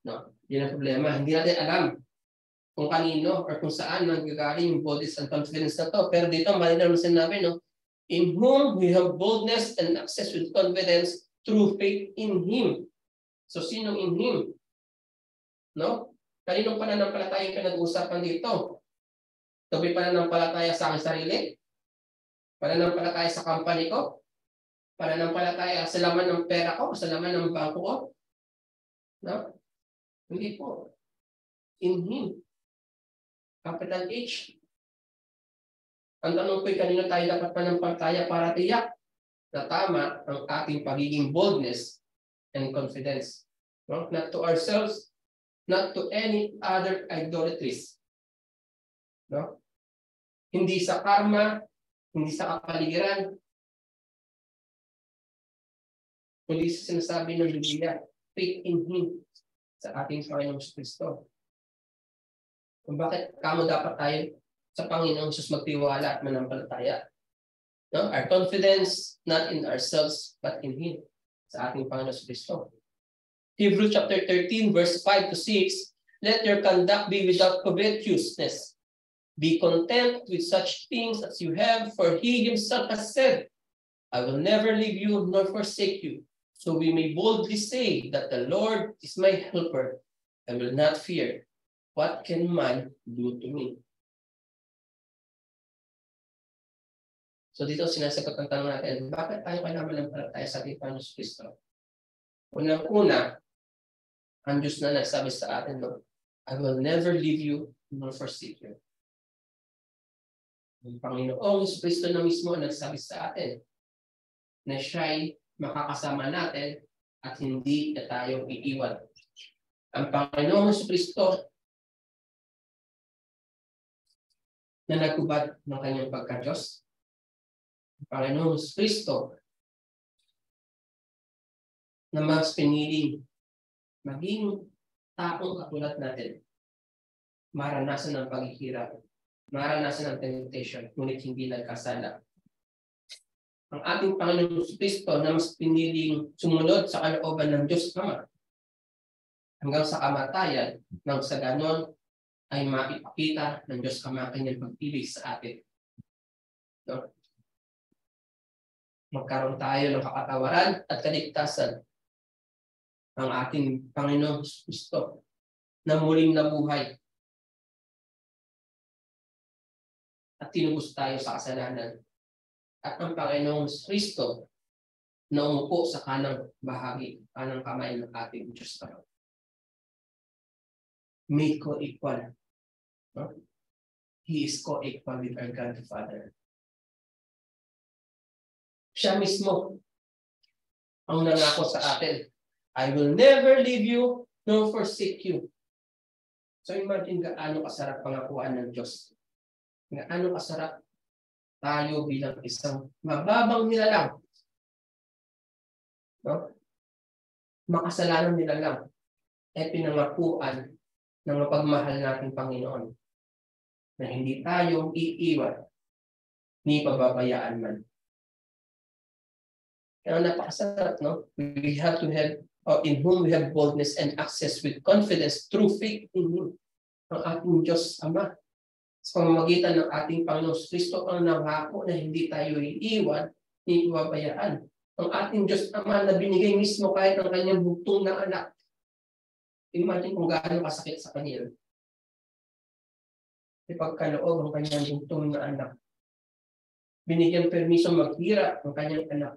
No? Yun ang problema. Hindi natin alam kung kanino or kung saan nanggagaling yung boldness and confidence na to. Pero dito, malinaw na sinabi, no? In whom we have boldness and access with confidence through faith in Him. So, sinong in Him? No? Kaninong pananampalataya ka nag-uusapan dito? Tabi pananampalataya sa aking sarili? Pananampalataya sa company ko? Pananampalataya sa laman ng pera ko? Sa laman ng bangko ko? No? Hindi po. In Him. Capital H. Ang tanong ko'y kanino tayo dapat pananampalataya para tiyak na tama ang ating pagiging boldness and confidence. No? Not to ourselves, not to any other idolatries. No? Hindi sa karma, hindi sa kapaligiran, kundi sa sinasabi ng Biblia, faith in Him sa ating Panginoong Kristo. Kung bakit kamo dapat tayo sa Panginoong Jesus magtiwala at manampalataya. No? Our confidence not in ourselves but in Him, sa ating Panginoong Kristo. Hebrews chapter 13 verse 5 to 6, let your conduct be without covetousness. Be content with such things as you have, for He Himself has said, I will never leave you nor forsake you. So we may boldly say that the Lord is my helper. I will not fear. What can man do to me? So dito sinasagot ang tanong natin, bakit tayo mananampalataya sa ating Panginoon Kristo? Unang-una, ang Diyos na nagsabi sa atin, no, I will never leave you nor forsake you. Ang Panginoong Kristo na mismo nagsabi sa atin na siya'y makakasama natin at hindi na tayo iiwan. Ang Panginoong Kristo na nagubad ng kanyang pagka-Diyos, ang Panginoong Kristo na mas piniling maging taong katulad natin, maranasan ng paghihirap, maranasan ng temptation, ngunit hindi nagkasala. Ang ating Panginoong Kristo na mas piniling sumunod sa kalooban ng Diyos Ama hanggang sa kamatayan, nang sa ganon ay maipakita ng Diyos Ama kanyang pag-ibig sa atin. No? Magkaroon tayo ng kakatawaran at kaligtasan ng ating Panginoong Kristo na muling nabuhay at tinubos tayo sa kasalanan. At ang Panginoong Kristo na umupo sa kanang bahagi, kanang kamay ng ating Diyos Ama. Made co-equal. No? He is co-equal with our God the Father. Siya mismo ang nangako sa atin, I will never leave you nor forsake you. So imagine gaano kasarap pangakuan ng Diyos. Gaano kasarap tayo bilang isang mababang nilalang. No? Makasalanan nilalang ay pinangakuan ng mapagmahal nating Panginoon na hindi tayo iiwan ni pababayaan man. Kaya napakasarap, no? We have to have, in whom we have boldness and access with confidence through faith in Him. Ang ating Diyos Ama, sa pamamagitan ng ating Panginoon Kristo, ang nangako na hindi tayo iiwan ni pababayaan. Ang ating Diyos Ama na binigay mismo kahit ang kanyang bugtong na anak. Imagine kung gaano kasakit sa kanila. Ipagkaloob ang kanyang bugtong na anak. Binigyan permiso maghirap ang kanyang anak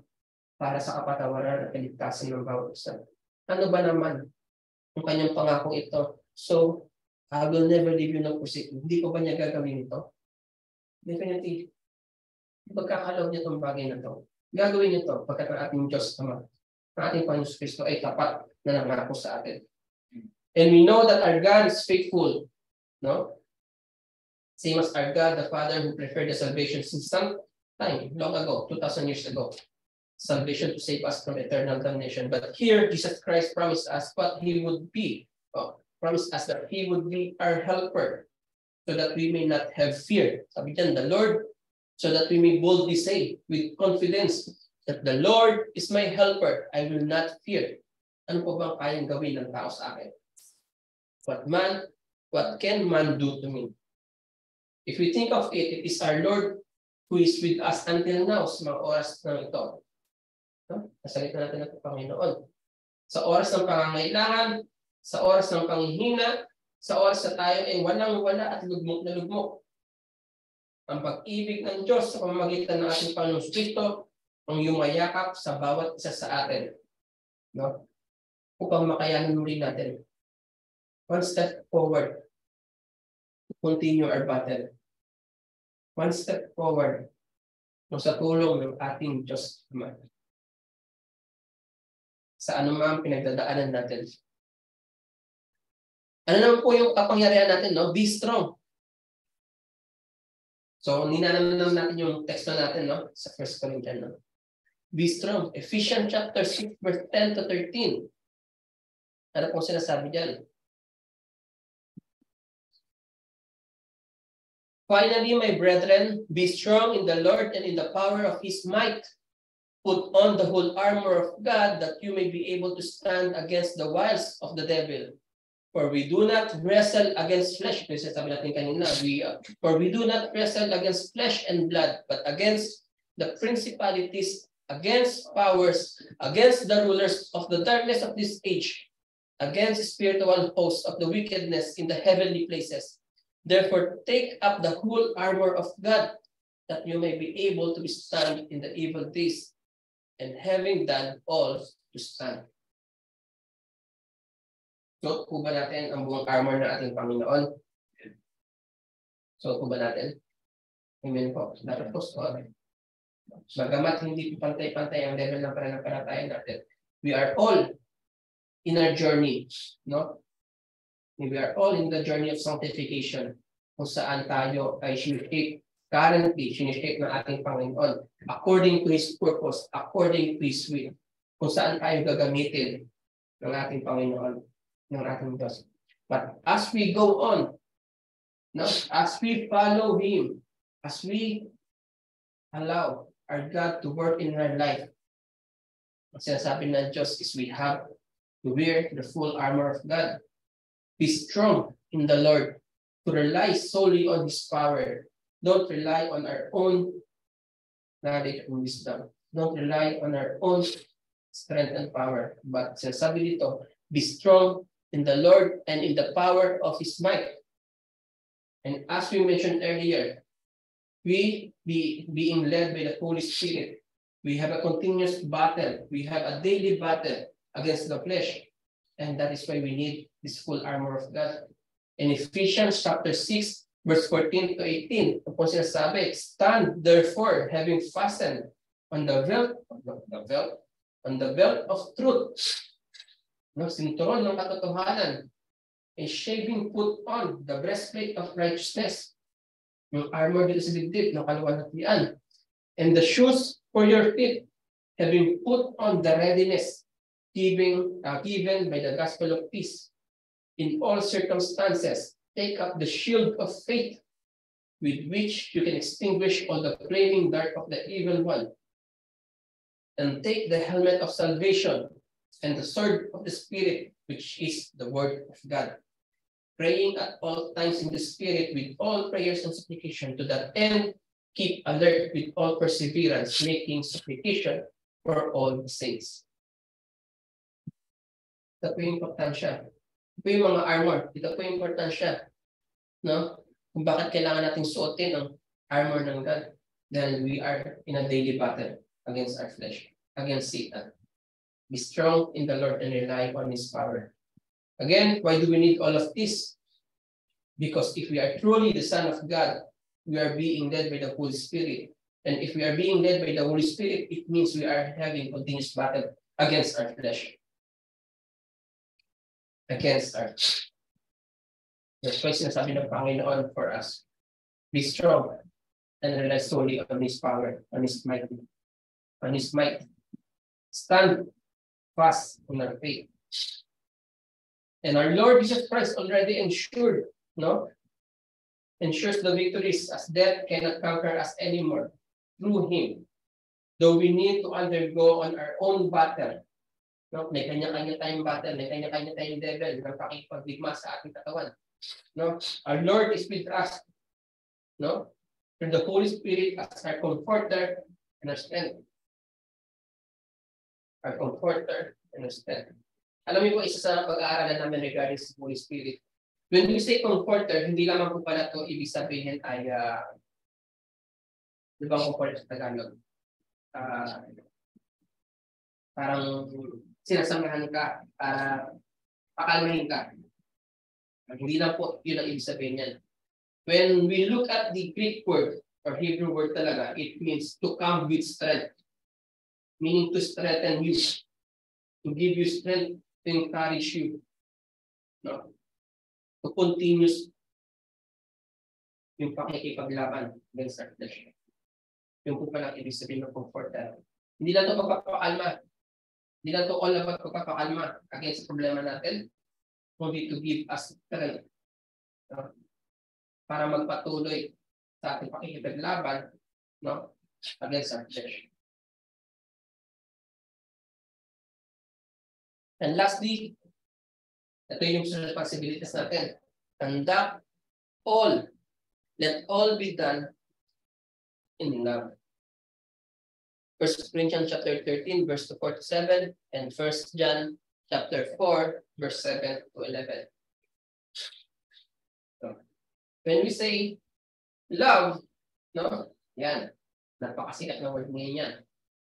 para sa kapatawaran at kaligtasan ng bawat isa. Ano ba naman ang kanyang pangako ito? So, I will never leave you nor forsake you. Hindi ko ba niya gagawin ito? Definitely. Pagkakaloob niya itong bagay na ito. Gagawin niya ito pagkat ang ating Diyos Ama, ang ating Panginoon Kristo ay tapat na nangako sa atin. And we know that our God is faithful. No? Same as our God, the Father who prepared the salvation since some time, long ago, 2,000 years ago. Salvation to save us from eternal damnation. But here, Jesus Christ promised us what He would be. Promised us that He would be our helper so that we may not have fear. Sabi dyan, the Lord, so that we may boldly say with confidence that the Lord is my helper. I will not fear. Ano po bang kayang gawin ng tao sa akin? What can man do to me? If we think of it, it is our Lord who is with us until now sa mga oras na ito. No? Nasalita natin ang Panginoon. Sa oras ng pangangailangan, sa oras ng panghihina, sa oras na tayo ay walang-wala at lugmok na lugmok. Ang pag-ibig ng Diyos sa pamamagitan ng ating Panginoon Kristo ang yumayakap sa bawat isa sa atin. No? Upang makayanan muli natin. One step forward to continue our battle. One step forward sa tulong ng ating Diyos Ama. Sa anumang pinagdadaanan natin. Ano naman po yung kapangyarihan natin, no? Be strong. So, ninanaman natin yung teksto natin, no? Sa 1 Corinthians, no? Be strong. Ephesians chapter 6, verse 10 to 13. Ano pong sinasabi dyan? Finally, my brethren, be strong in the Lord and in the power of His might. Put on the whole armor of God that you may be able to stand against the wiles of the devil. For we do not wrestle against flesh. Sabi natin kanina, for we do not wrestle against flesh and blood, but against the principalities, against powers, against the rulers of the darkness of this age, against spiritual hosts of the wickedness in the heavenly places. Therefore, take up the whole armor of God, that you may be able to stand in the evil days, and having done all, to stand. So, po ba natin ang buong armor ng ating Panginoon? So, po ba natin? Amen po. Dapat po suot. Bagamat hindi po pantay-pantay ang level ng pananampalataya natin, we are all in our journey, no? We are all in the journey of sanctification, kung saan tayo ay currently ng ating Panginoon according to His purpose, according to His will, kung saan tayo gagamitin ng ating Panginoon, ng ating Diyos. But as we go on, no, as we follow Him, as we allow our God to work in our life, ang sinasabi ng Diyos is we have to wear the full armor of God. Be strong in the Lord, to rely solely on His power. Don't rely on our own knowledge and wisdom. Don't rely on our own strength and power. But sinasabi dito, be strong in the Lord and in the power of His might. And as we mentioned earlier, we being led by the Holy Spirit, we have a continuous battle. We have a daily battle against the flesh. And that is why we need this full armor of God. In Ephesians chapter 6, verse 14 to 18, ito po sinasabi, stand therefore, having fastened on the belt of truth, no, sinturon ng katotohanan, and shaving put on the breastplate of righteousness, yung armor dito sa dibdib ng kaluwalhatian, and the shoes for your feet, having put on the readiness given by the gospel of peace. In all circumstances, take up the shield of faith, with which you can extinguish all the flaming dart of the evil one, and take the helmet of salvation and the sword of the Spirit, which is the word of God, praying at all times in the Spirit with all prayers and supplication. To that end, keep alert with all perseverance, making supplication for all the saints. Ito po yung importansya. Ito po yung mga armor. Ito po yung importansya. No? Kung bakit kailangan natin suotin ang armor ng God. Then we are in a daily battle against our flesh, against Satan. Be strong in the Lord and rely on His power. Again, why do we need all of this? Because if we are truly the Son of God, we are being led by the Holy Spirit. And if we are being led by the Holy Spirit, it means we are having continuous battle against our flesh. Against our flesh. That's why sinasabi ng Panginoon for us, be strong and rely solely on His power, on His might. On His might. Stand fast in our faith. And our Lord Jesus Christ already ensures the victories, as death cannot conquer us anymore through Him. Though we need to undergo on our own battle. No? May kanya-kanya tayong battle, may kanya-kanya tayong devil na pakipagdigma sa ating katawan. No? Our Lord is with us. No? Through the Holy Spirit as our comforter and our strength. Our comforter and our strength. Alam niyo po, isa sa pag-aaralan namin regarding sa Holy Spirit. When we say comforter, hindi lamang po pala ito ibig sabihin ay di ba comforter sa Tagalog? Parang sinasamahan ka para pakalmahin ka. Hindi lang po yun ang ibig sabihin yan. When we look at the Greek word or Hebrew word talaga, it means to come with strength. Meaning to strengthen you. To give you strength, to encourage you. No? To continue yung pakikipaglaban against our flesh. Yung po palang ibig sabihin ng comforter. Hindi lang ito magpapakalma. Hindi lang ito all about magpapakalma against problema natin. Only to give us strength. No? Para magpatuloy sa ating pakikipaglaban, no? Against our flesh. And lastly, ito yung responsibilities natin. Conduct all. Let all be done in love. 1 Corinthians chapter 13, verse 4 to 7, and 1 John chapter 4, verse 7 to 11. So, when we say love, no, Yan. Napakasikat na word ngayon yan.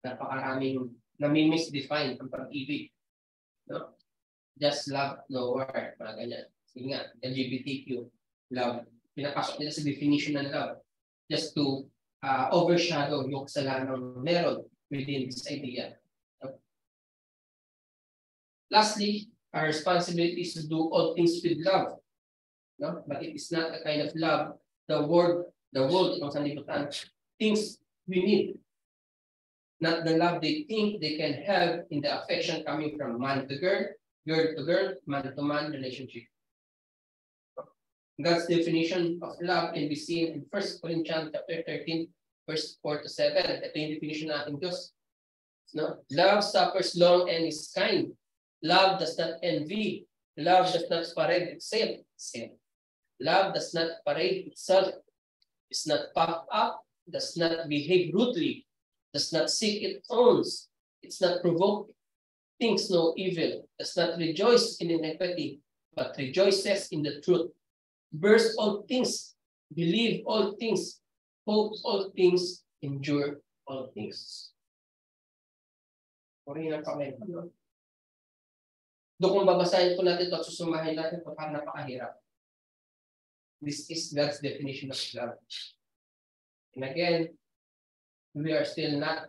Napakaraming nami-misdefine ang pag-ibig. No? Just love, no war. Mga ganyan. Sige nga, LGBTQ, love. Pinapasok nila sa definition ng love. Just to overshadow yung kasalanang meron within this idea. Lastly, our responsibility is to do all things with love. No? But it is not a kind of love the world, itong sanlibutan, thinks we need. Not the love they think they can have in the affection coming from man to girl to girl, man to man relationship. God's definition of love can be seen in 1 Corinthians chapter 13, verse 4 to 7. Ito yung definition natin Diyos. No? Love suffers long and is kind. Love does not envy. Love does not parade itself. Love does not parade itself. Is not puffed up. Does not behave rudely. Does not seek its own. It's not provoked. Thinks no evil. Does not rejoice in iniquity, but rejoices in the truth. Bears all things, believe all things, hope all things, endure all things. Doon kung babasahin po natin ito at susumahin natin ito, parang napakahirap. This is God's definition of love. And again, we are still not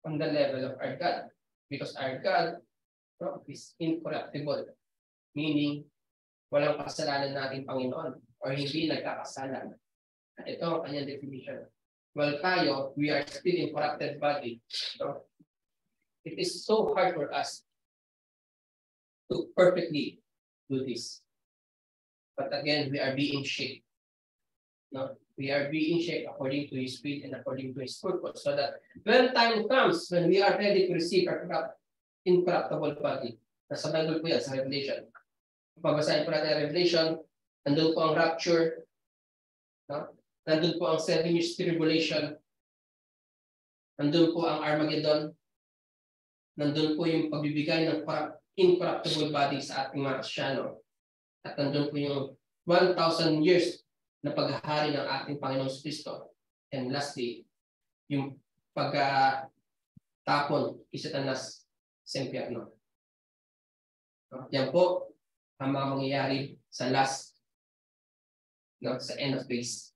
on the level of our God, because our God is incorruptible, meaning walang kasalanan natin Panginoon or hindi nagkakasala. Ito ang kanyang definition. Well, tayo, we are still in corrupted body. So, it is so hard for us to perfectly do this. But again, we are being shaped. No? We are being shaped according to His will and according to His purpose. So that when time comes, when we are ready to receive our incorruptible body, nasa Bible po yan, sa Revelation. Pabasahin po natin Revelation, nandun po ang rapture, no? Nandun po ang 7 years tribulation, nandun po ang Armageddon, nandun po yung pagbibigay ng incorruptible body sa ating mga Kristyano, at nandun po yung 1,000 years na paghahari ng ating Panginoong Kristo. And lastly, yung pagtapon kay Satanas sa impyerno. Yan po ang mga mangyayari sa last, no, sa end of days.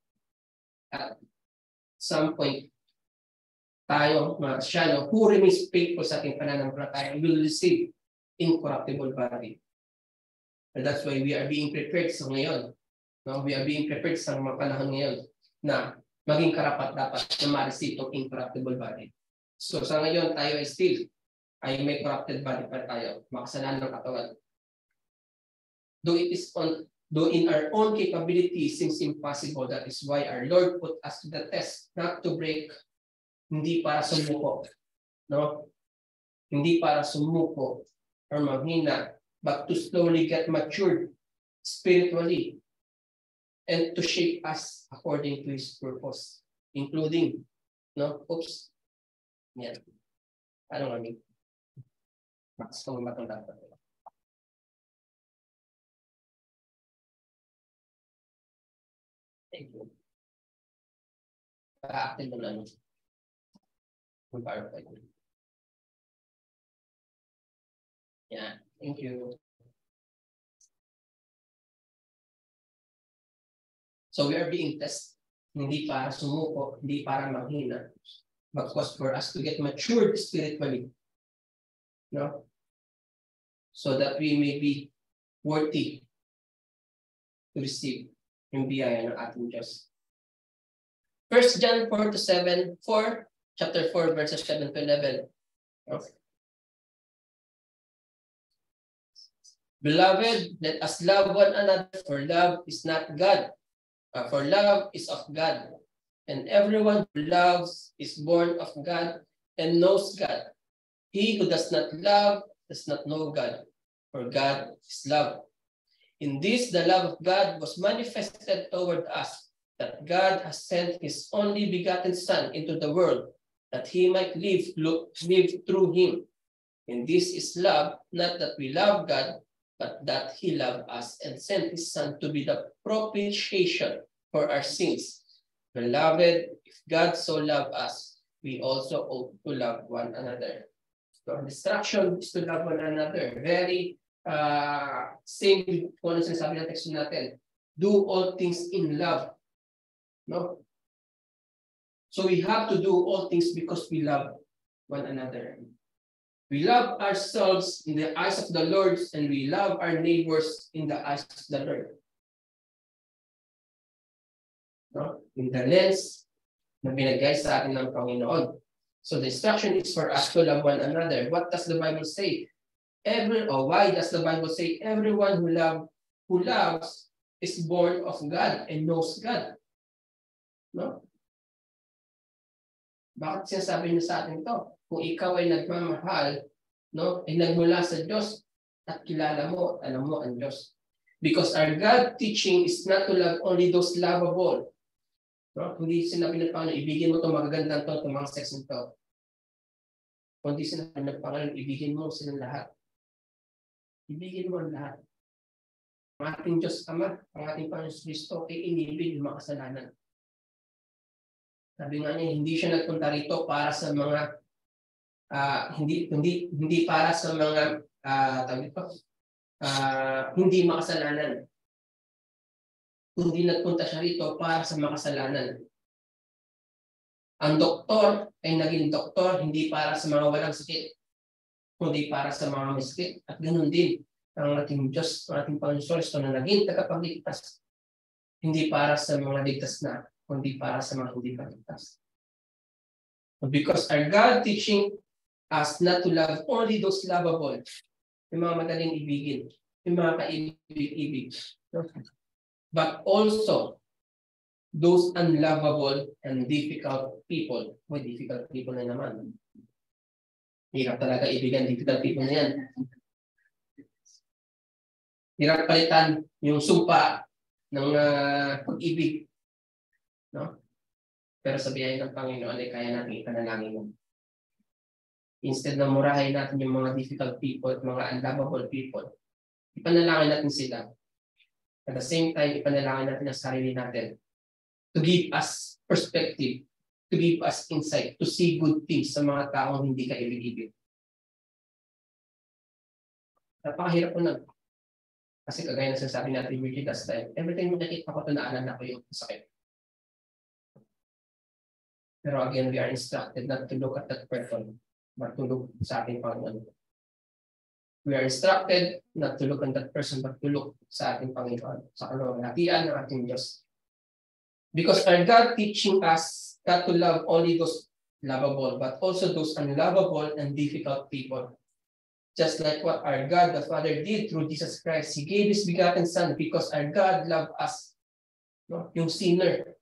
At some point, tayo, mga Kristyano, who remains faithful sa ating pananampalataya will receive incorruptible body. And that's why we are being prepared sa ngayon. No? We are being prepared sa mga panahon ngayon na maging karapat-dapat na ma-receive itong incorruptible body. So sa ngayon, tayo ay may corrupted body pa tayo, makasalanan ng katawan. Though in our own capability seems impossible, that is why our Lord put us to the test, not to break, hindi para sumuko, no? Hindi para sumuko or maghina, but to slowly get matured spiritually and to shape us according to His purpose, including, no? Oops. Yan. Ano nga ni? Mas kung matanda pa. Thank you. Para-active mo lang. PowerPoint. Yeah, thank you. So we are being tested, hindi para sumuko, hindi para manghina, but for us to get matured spiritually, no? So that we may be worthy to receive yung biyaya ng ating Diyos. 1 John 4-7, chapter 4, verses 7 to 11. No? Beloved, let us love one another, for love is not God. For love is of God, and everyone who loves is born of God and knows God. He who does not love does not know God, for God is love. In this, the love of God was manifested toward us, that God has sent His only begotten Son into the world, that He might live through Him. And this is love, not that we love God, but that He loved us and sent His Son to be the propitiation for our sins. Beloved, if God so loved us, we also ought to love one another. So instruction is to love one another. Very same kung ano sinasabi ng text natin. Do all things in love. No? So we have to do all things because we love one another. We love ourselves in the eyes of the Lord, and we love our neighbors in the eyes of the Lord. No? In the lens na binigay sa atin ng Panginoon. So the instruction is for us to love one another. What does the Bible say? Why does the Bible say everyone who loves is born of God and knows God? No? Bakit sinasabi niyo sa atin to? Kung ikaw ay nagmamahal, no, ay nagmula sa Diyos at kilala mo, alam mo ang Diyos. Because our God teaching is not to love only those lovable. No? Hindi sinabi ng Panginoon, ibigin mo itong magagandang to, itong mga sex nito. Kundi sinabi ng Panginoon, ibigin mo silang lahat. Ibigin mo ang lahat. Ang ating Diyos Ama, ang ating Panginoon Kristo, ay inibig yung makasalanan. Sabi nga niya, hindi siya nagpunta rito para sa mga hindi para sa mga hindi makasalanan. Hindi nagpunta siya rito para sa makasalanan. Ang doktor ay naging doktor hindi para sa mga walang sakit, kundi para sa mga may sakit. At ganoon din ang ating Diyos, ang ating Panginoon Kristo na naging tagapagligtas. Hindi para sa mga ligtas na, kundi para sa mga hindi paligtas. Because our God teaching us not to love only those lovable, yung mga madaling ibigin, yung mga kaibig-ibig, but also those unlovable and difficult people. May difficult people na naman. Hirap talaga ibigan difficult people na yan. Hirap palitan yung sumpa ng pag-ibig. No? Pero sa biyaya ng Panginoon ay kaya natin ipanalangin mo. Instead na murahin natin yung mga difficult people at mga unlovable people, ipanalangin natin sila. At the same time, ipanalangin natin ang sarili natin to give us perspective, to give us insight, to see good things sa mga taong hindi ka ibig-ibig. Napakahirap po na. Kasi kagaya na sinasabi natin with last time, every time nakita ko ito, naalala ko yung sakit. Pero again, we are instructed not to look at that person, but to look sa ating Panginoon. We are instructed not to look at that person, but to look sa ating Panginoon, sa kalwalhatian ng ating Diyos. Because our God teaching us not to love only those lovable, but also those unlovable and difficult people. Just like what our God the Father did through Jesus Christ. He gave His begotten Son because our God loved us. No? Yung sinner.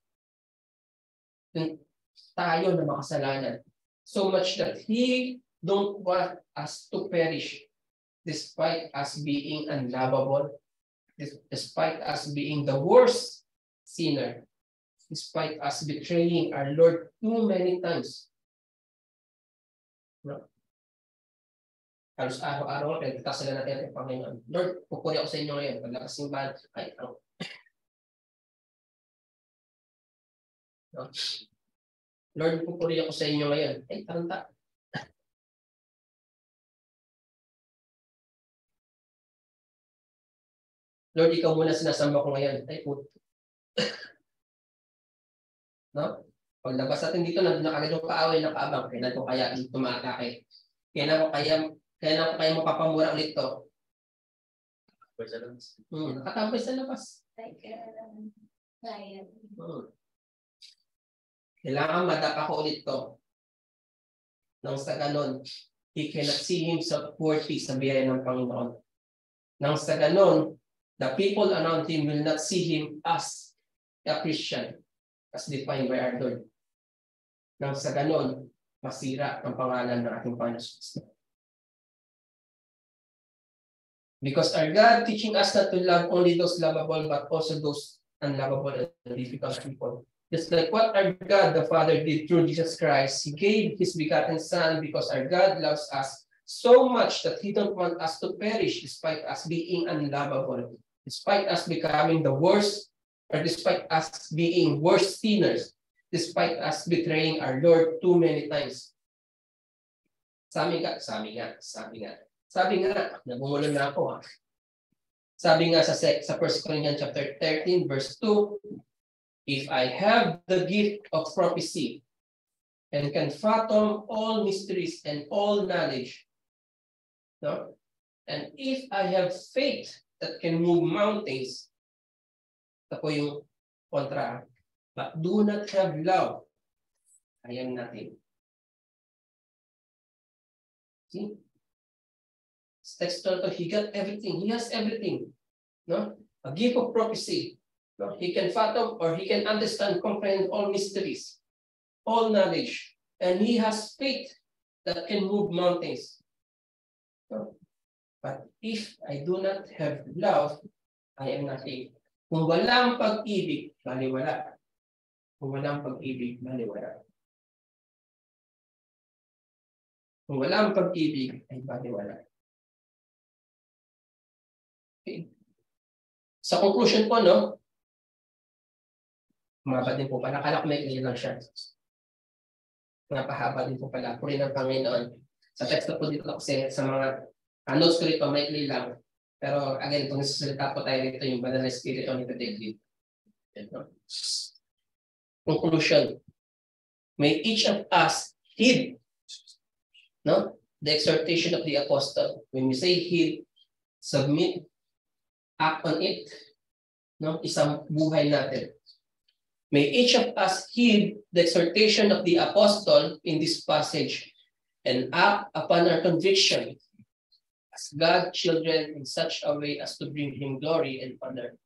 Yung tayo na makasalanan. So much that He don't want us to perish despite us being unlovable, despite us being the worst sinner, despite us betraying our Lord too many times. No? Halos araw-araw, pinagtasala natin ang Panginoon. Lord, pupuri ako sa inyo ngayon. Paglakas ng bahan, ay, ano. No? Lord, pupuri ako sa inyo ngayon. Ay, taranta. Lord, ikaw muna sinasamba ko ngayon. Ay, puto. No? Paglabas natin dito, nandun na kagad yung kaaway ng kaabang. Kailan ko kaya tumaatake? Kailan ko kaya mapapamura ulit to? Nakatambay sa labas. Kailangan madapa ko ulit to. Nang sa ganon, he cannot see himself worthy sa biyaya ng Panginoon. Nang sa ganon, the people around him will not see him as a Christian, as defined by our Lord. Nang sa ganon, masira ang pangalan ng ating Panginoon. Because our God teaching us not to love only those lovable, but also those unlovable and difficult people. Just like what our God the Father did through Jesus Christ, He gave His begotten Son because our God loves us so much that He don't want us to perish despite us being unlovable, despite us becoming the worst, or despite us being worse sinners despite us betraying our Lord too many times. Sabi nga, nabumulan na ako ha. Sabi nga sa 1 Corinthians chapter 13, verse 2, if I have the gift of prophecy and can fathom all mysteries and all knowledge, no? And if I have faith that can move mountains, ito po yung kontra, but do not have love, I am nothing. See? Textual, he got everything. He has everything. No? A gift of prophecy. No? He can fathom or he can understand, comprehend all mysteries, all knowledge. And he has faith that can move mountains. No? But if I do not have love, I am nothing. Kung walang pag-ibig, baliwala. Kung walang pag-ibig, baliwala. Kung walang pag-ibig, ay baliwala. Okay. Sa conclusion po, no? Mahaba din po pala. Akala ko may lang siya. Napahaba din po pala. Puri ng Panginoon. Sa text po dito kasi sa mga notes ko rito, may lang. Pero again, kung sasalita po tayo dito, yung banal na spirit on ito daily. Conclusion. May each of us heed, no? The exhortation of the apostle. When we say heed, submit, act on it, no? Isang buhay natin. May each of us heed the exhortation of the apostle in this passage and act upon our conviction as God's children in such a way as to bring him glory and honor.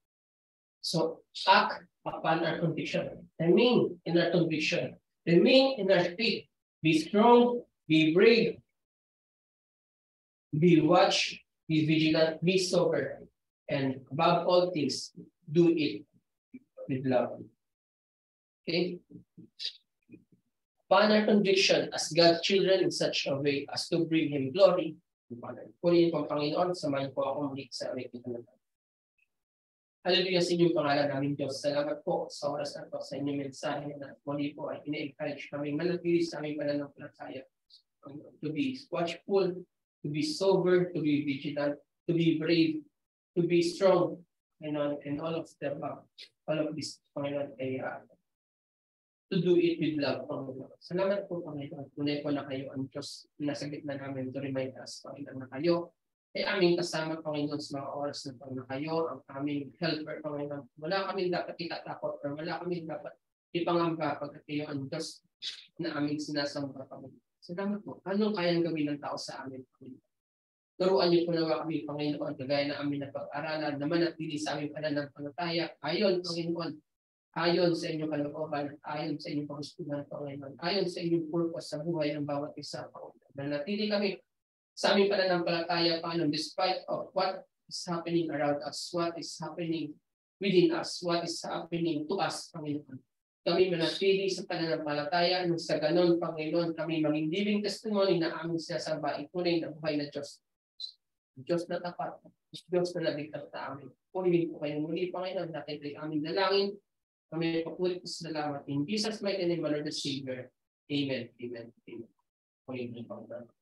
So act upon our conviction. Remain in our conviction. Remain in our faith. Be strong, be brave, be watch, be vigilant, be sober. And above all things, do it with love. Okay? Upon our conviction as God's children in such a way as to bring him glory. Purihin po ang Panginoon, samahin po ako muli sa aming pinanatan. Hallelujah sa inyong pangalan namin Diyos. Salamat po sa oras na po sa inyong mensahe na muli po ay ina-encourage kami manatili sa aming pananampalataya. To be watchful, to be sober, to be vigilant, to be brave, to be strong, and all of the above. All of this, Panginoon, ay to do it with love, Panginoon. Salamat po, Panginoon. Tunay po na kayo ang Diyos na nasa gitna namin to remind us, Panginoon, na kayo ay aming kasama, Panginoon, sa mga oras na Panginoon, kayo ang aming helper, Panginoon. Wala kaming dapat itatakot or wala kaming dapat ipangamba pagkat kayo ang Diyos na aming sinasamba, Panginoon. Salamat po. Anong kayang gawin ng tao sa amin, Panginoon? Turuan niyo po na kami, Panginoon, kagaya na aming napag-aralan, na manatili sa aming pananampalataya. Ayon, Panginoon, ayon sa inyong kalooban, ayon sa inyong pagsusunan, Panginoon, ayon sa inyong purpose sa buhay ng bawat isa, Panginoon. Manatili kami sa aming pananampalataya, Panginoon, despite of what is happening around us, what is happening within us, what is happening to us, Panginoon. Kami manatili sa pananampalataya, nung sa ganon, Panginoon, kami maging living testimony na aming sinasamba, itunay na buhay na Diyos. Diyos na tapat, Diyos na nabigtas sa amin. Purihin po kayo muli, Panginoon, natin ay aming dalangin. Kami papulit po sa salamat. In Jesus' mighty name, our Lord and Savior. Amen. Amen. Amen. Purihin po, Panginoon.